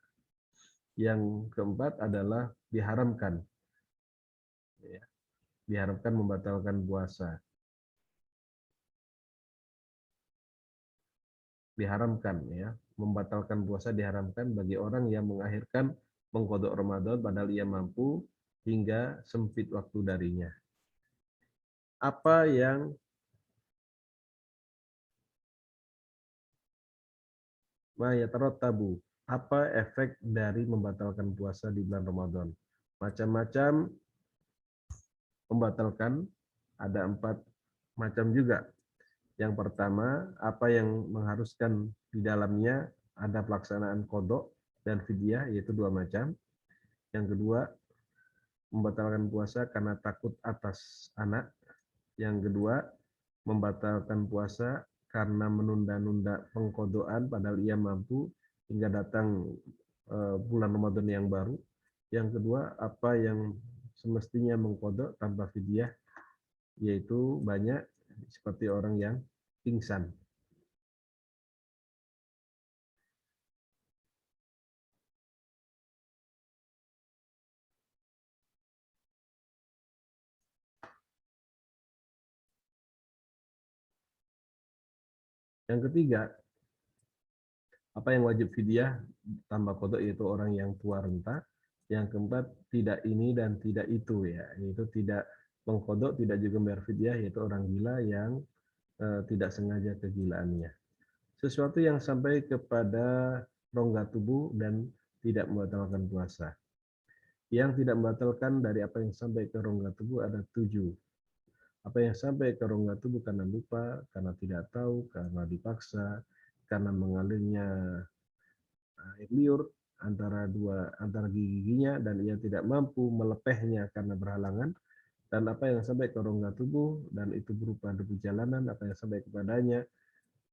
[SPEAKER 1] Yang keempat adalah diharamkan, diharamkan membatalkan puasa. Diharamkan membatalkan puasa diharamkan bagi orang yang mengakhirkan mengqadha Ramadan padahal ia mampu hingga sempit waktu darinya. Apa yang tabu? Apa efek dari membatalkan puasa di bulan Ramadan? Macam-macam membatalkan, ada 4 macam juga. Yang pertama, apa yang mengharuskan di dalamnya ada pelaksanaan qadha dan fidyah, yaitu 2 macam. Yang kedua, membatalkan puasa karena takut atas anak. Yang kedua, membatalkan puasa karena menunda-nunda pengqadhaan padahal ia mampu hingga datang bulan Ramadan yang baru. Yang kedua, apa yang semestinya mengqadha tanpa fidyah, yaitu banyak seperti orang yang pingsan. Yang ketiga, apa yang wajib fidyah tambah qadha, yaitu orang yang tua renta. Yang keempat, tidak ini dan tidak itu yaitu tidak mengqadha, tidak juga membayar fidyah, yaitu orang gila yang tidak sengaja kegilaannya. Sesuatu yang sampai kepada rongga tubuh dan tidak membatalkan puasa. Yang tidak membatalkan dari apa yang sampai ke rongga tubuh ada 7. Apa yang sampai ke rongga tubuh karena lupa, karena tidak tahu, karena dipaksa, karena mengalirnya air liur antara gigi-giginya dan ia tidak mampu melepehnya karena berhalangan, dan apa yang sampai ke rongga tubuh dan itu berupa debu jalanan, apa yang sampai kepadanya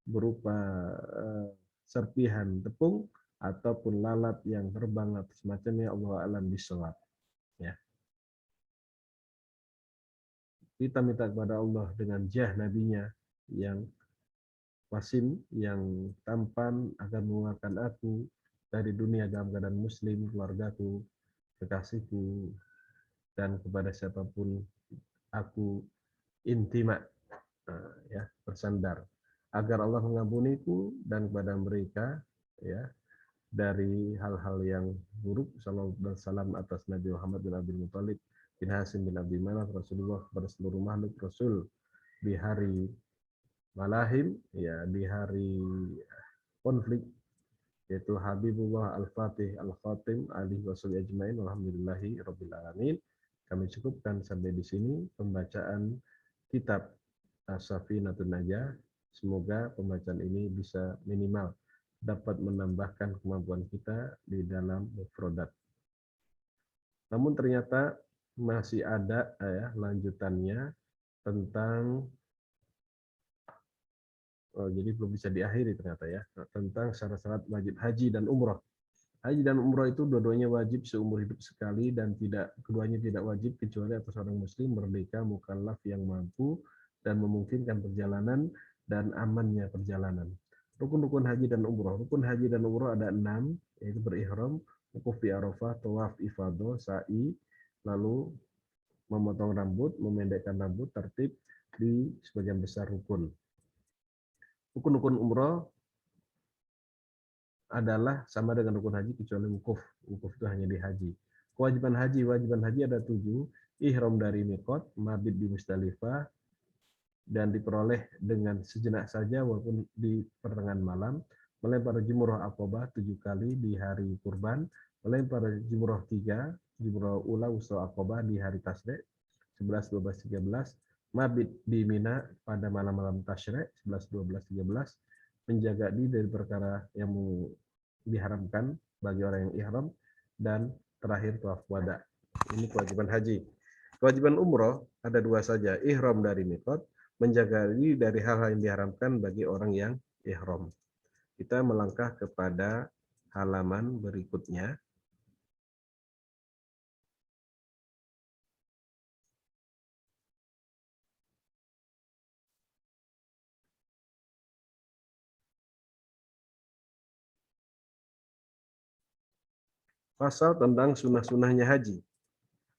[SPEAKER 1] berupa serpihan tepung ataupun lalat yang terbang atau semacamnya, Allah alam bisawab. Ya. Kita minta kepada Allah dengan jah nabinya yang wasim, yang tampan, akan mengeluarkan aku dari dunia dalam keadaan muslim, keluargaku, kekasihku, dan kepada siapapun aku intima, bersandar, agar Allah mengampuniku dan kepada mereka dari hal-hal yang buruk. Sallallahu alaihi wasallam atas Nabi Muhammad bin Abdul Muthalib bin Hasim bin Abdi Manaf Rasulullah kepada seluruh makhluk Rasul di hari malahim, di hari konflik, yaitu Habibullah Al-Fatih Al-Khatim alihi wasallam ajmain. Alhamdulillahi rabbil alamin. Kami cukupkan sampai di sini pembacaan kitab As-Safinatun Najah. Semoga pembacaan ini bisa minimal dapat menambahkan kemampuan kita di dalam mufradat. Namun ternyata masih ada lanjutannya tentang jadi belum bisa diakhiri ternyata tentang syarat-syarat wajib haji dan umroh. Haji dan umroh itu dua-duanya wajib seumur hidup sekali dan keduanya tidak wajib kecuali atas orang muslim merdeka mukallaf yang mampu dan memungkinkan perjalanan dan amannya perjalanan. Rukun-rukun haji dan umroh. Rukun haji dan umroh ada 6, yaitu berihram, wukuf di Arafah, tawaf ifadah, sa'i, lalu memotong rambut, memendekkan rambut, tertib di sebagian besar rukun. Rukun-rukun umroh adalah sama dengan rukun haji kecuali wukuf. Wukuf itu hanya di haji. Kewajiban haji ada 7. Ihram dari miqat, mabit di Musdalifah, dan diperoleh dengan sejenak saja walaupun di pertengahan malam. Melempar jumroh aqobah 7 kali di hari kurban. Melempar jumroh 3, jumroh ula wusta aqobah di hari tasyrik 11, 12, 13. Mabit di Mina pada malam-malam tasyrik 11, 12, 13. Menjaga diri dari perkara yang diharamkan bagi orang yang ihram, dan terakhir tawaf wada. Ini kewajiban haji. Kewajiban umroh ada 2 saja, ihram dari miqat, menjaga diri dari hal-hal yang diharamkan bagi orang yang ihram. Kita melangkah kepada halaman berikutnya. Pasal tentang sunnah-sunnahnya haji.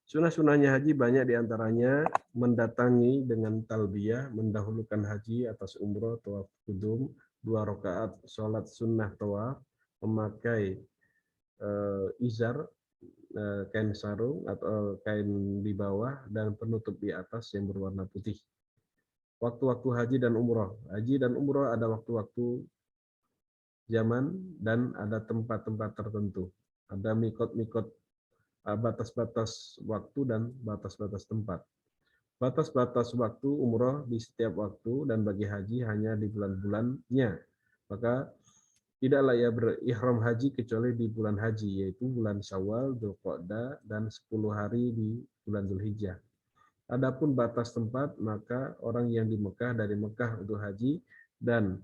[SPEAKER 1] Sunnah-sunnahnya haji banyak diantaranya mendatangi dengan talbiyah, mendahulukan haji atas umroh, tawaf kudum, 2 rakaat sholat sunnah tawaf, memakai izar, kain sarung atau kain di bawah, dan penutup di atas yang berwarna putih. Waktu-waktu haji dan umroh. Haji dan umroh ada waktu-waktu zaman dan ada tempat-tempat tertentu. Ada mikot-mikot, batas-batas waktu dan batas-batas tempat. Batas-batas waktu umroh di setiap waktu dan bagi haji hanya di bulan-bulannya. Maka tidaklah ia berihram haji kecuali di bulan haji, yaitu bulan Syawal, Dzulqa'dah, dan 10 hari di bulan Dzulhijjah. Adapun batas tempat, maka orang yang di Mekah dari Mekah untuk haji, dan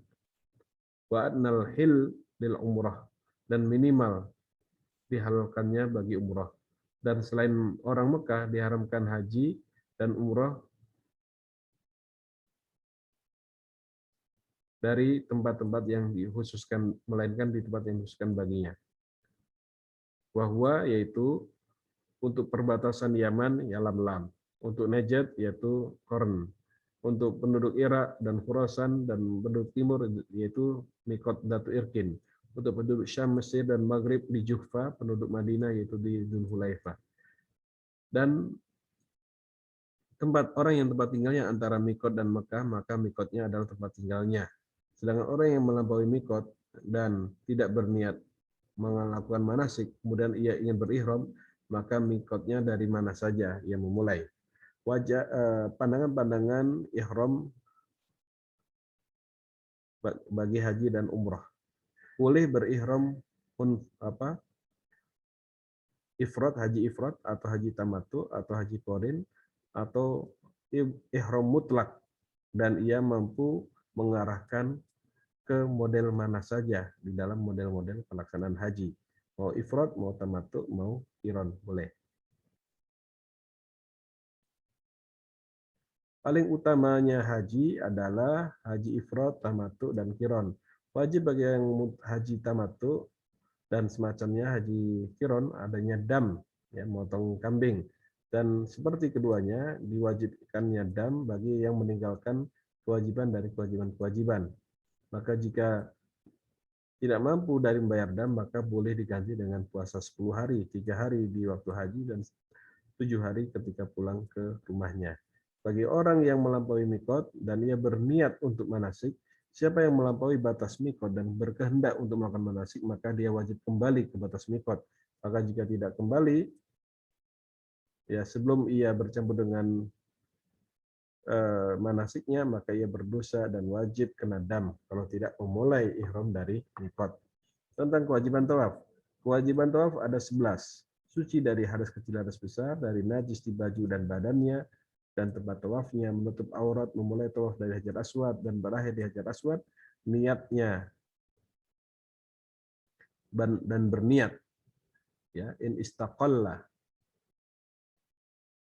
[SPEAKER 1] wa'adnal hil lil umrah, dan minimal dihalalkannya bagi umrah. Dan selain orang Mekah diharamkan haji dan umrah dari tempat-tempat yang dikhususkan, melainkan di tempat yang dikhususkan baginya. Wahwa yaitu untuk perbatasan Yaman Yalamlam, untuk Najd yaitu Qarn, untuk penduduk Irak dan Khurasan dan penduduk timur yaitu Mikot Datu Irkin, untuk penduduk Syam, Mesir dan Maghrib di Juhfa, penduduk Madinah yaitu di Dzulhulaifah. Dan tempat orang yang tempat tinggalnya antara Mikot dan Mekah, maka Mikotnya adalah tempat tinggalnya. Sedangkan orang yang melampaui Mikot dan tidak berniat melakukan manasik, kemudian ia ingin berihram, maka Mikotnya dari mana saja ia memulai. Pandangan-pandangan ihram bagi haji dan umrah. Boleh berihram ifrad, haji ifrad, atau haji tamattu, atau haji qorin, atau ihram mutlak, dan ia mampu mengarahkan ke model mana saja di dalam model-model pelaksanaan haji. Mau ifrad, mau tamattu, mau qiran, boleh. Paling utamanya haji adalah haji ifrad, tamattu, dan qiran. Wajib bagi yang haji tamattu dan semacamnya haji qiran adanya dam, ya, motong kambing. Dan seperti keduanya diwajibkannya dam bagi yang meninggalkan kewajiban dari kewajiban-kewajiban. Maka jika tidak mampu dari membayar dam, maka boleh diganti dengan puasa 10 hari, 3 hari di waktu haji dan 7 hari ketika pulang ke rumahnya. Bagi orang yang melampaui mikot dan ia berniat untuk manasik, siapa yang melampaui batas mikot dan berkehendak untuk melakukan manasik, maka dia wajib kembali ke batas mikot. Maka jika tidak kembali, ya sebelum ia bercampur dengan manasiknya, maka ia berdosa dan wajib kena dam kalau tidak memulai ihram dari mikot. Tentang kewajiban tawaf. Kewajiban tawaf ada 11. Suci dari hadas kecil, hadas besar, dari najis di baju dan badannya, dan tempat tawafnya, menutup aurat, memulai tawaf dari Hajar Aswad dan berakhir di Hajar Aswad, niatnya dan berniat, ya, in istaqalla,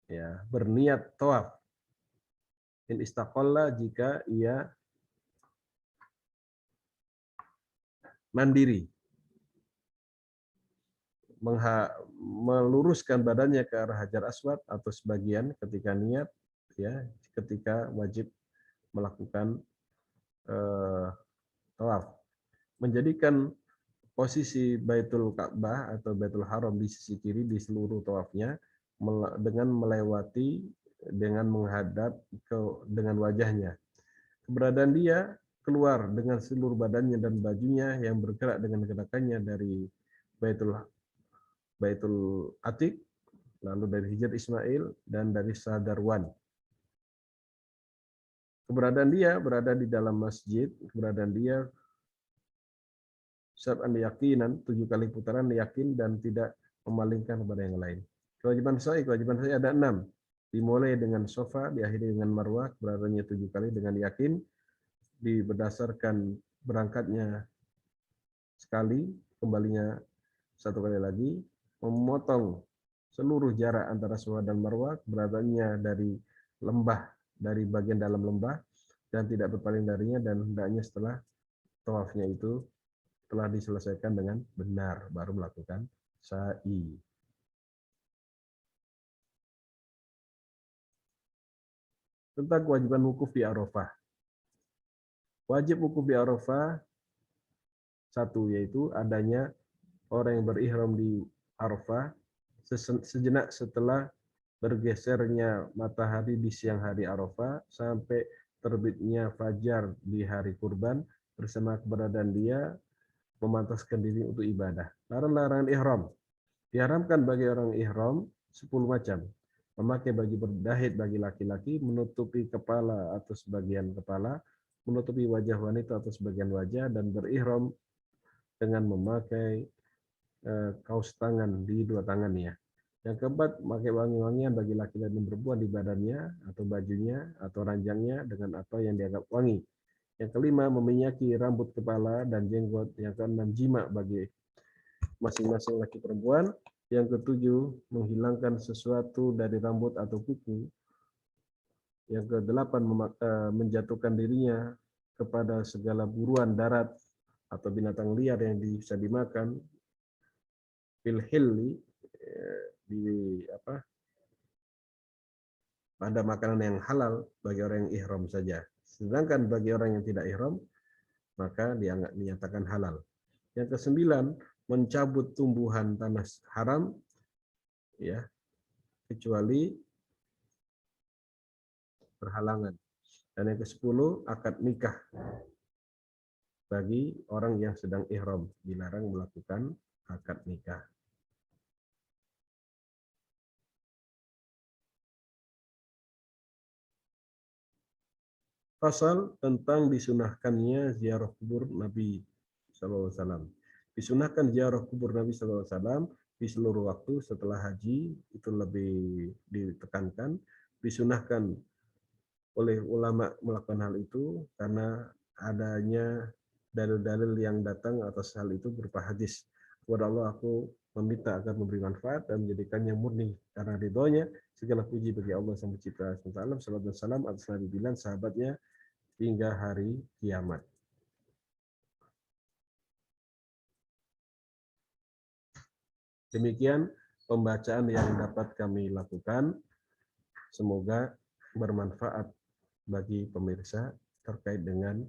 [SPEAKER 1] ya, berniat tawaf. In istaqalla jika ia mandiri, meluruskan badannya ke arah Hajar Aswad atau sebagian ketika niat, ya, ketika wajib melakukan tawaf. Menjadikan posisi Baitul Ka'bah atau Baitul Haram di sisi kiri di seluruh tawafnya dengan melewati, dengan menghadap dengan wajahnya. Keberadaan dia keluar dengan seluruh badannya dan bajunya yang bergerak dengan gerakannya dari Baitul Atiq, lalu dari Hijr Ismail, dan dari Sadarwan. Keberadaan dia berada di dalam masjid, keberadaan dia sab'an yakinan, 7 kali putaran yakin dan tidak memalingkan kepada yang lain. Kewajiban sa'i ada 6. Dimulai dengan Safa, diakhiri dengan Marwah, beradanya 7 kali dengan yakin, berdasarkan berangkatnya sekali, kembalinya 1 kali lagi, memotong seluruh jarak antara Safa dan Marwah, beradanya dari lembah, dari bagian dalam lembah, dan tidak berpaling darinya, dan hendaknya setelah tawafnya itu telah diselesaikan dengan benar, baru melakukan sa'i. Tentang kewajiban wukuf di Arafah. Wajib wukuf di Arafah, satu, yaitu adanya orang yang berihram di Arafah sejenak setelah bergesernya matahari di siang hari Arafah sampai terbitnya fajar di hari kurban, bersama keberadaan dia memantaskan diri untuk ibadah. Larangan ihram. Diharamkan bagi orang ihram 10 macam. Memakai baju berdahit bagi laki-laki, menutupi kepala atau sebagian kepala, menutupi wajah wanita atau sebagian wajah, dan berihram dengan memakai kaos tangan di 2 tangannya. Yang keempat, memakai wangi-wangian bagi laki-laki dan perempuan di badannya atau bajunya atau ranjangnya dengan apa yang dianggap wangi. Yang kelima, meminyaki rambut kepala dan jenggot. Yang keenam, jima bagi masing-masing laki perempuan. Yang ketujuh, menghilangkan sesuatu dari rambut atau kuku. Yang kedelapan, menjatuhkan dirinya kepada segala buruan darat atau binatang liar yang bisa dimakan. Filhilli, pada makanan yang halal bagi orang yang ihram saja. Sedangkan bagi orang yang tidak ihram, maka dinyatakan halal. Yang kesembilan, mencabut tumbuhan tanah haram, ya, kecuali berhalangan. Dan yang ke-10, akad nikah bagi orang yang sedang ihram, dilarang melakukan akad nikah. Pasal tentang disunahkannya ziarah kubur Nabi SAW. Disunahkan ziarah kubur Nabi SAW di seluruh waktu setelah haji, itu lebih ditekankan. Disunahkan oleh ulama melakukan hal itu karena adanya dalil-dalil yang datang atas hal itu berupa hadis. Kepada Allah aku meminta agar memberi manfaat dan menjadikannya murni karena ridhonya. Segala puji bagi Allah Sang Pencipta semesta alam. Salam dan salam atas Nabi Bilan, sahabatnya, hingga hari kiamat. Demikian pembacaan yang dapat kami lakukan. Semoga bermanfaat bagi pemirsa terkait dengan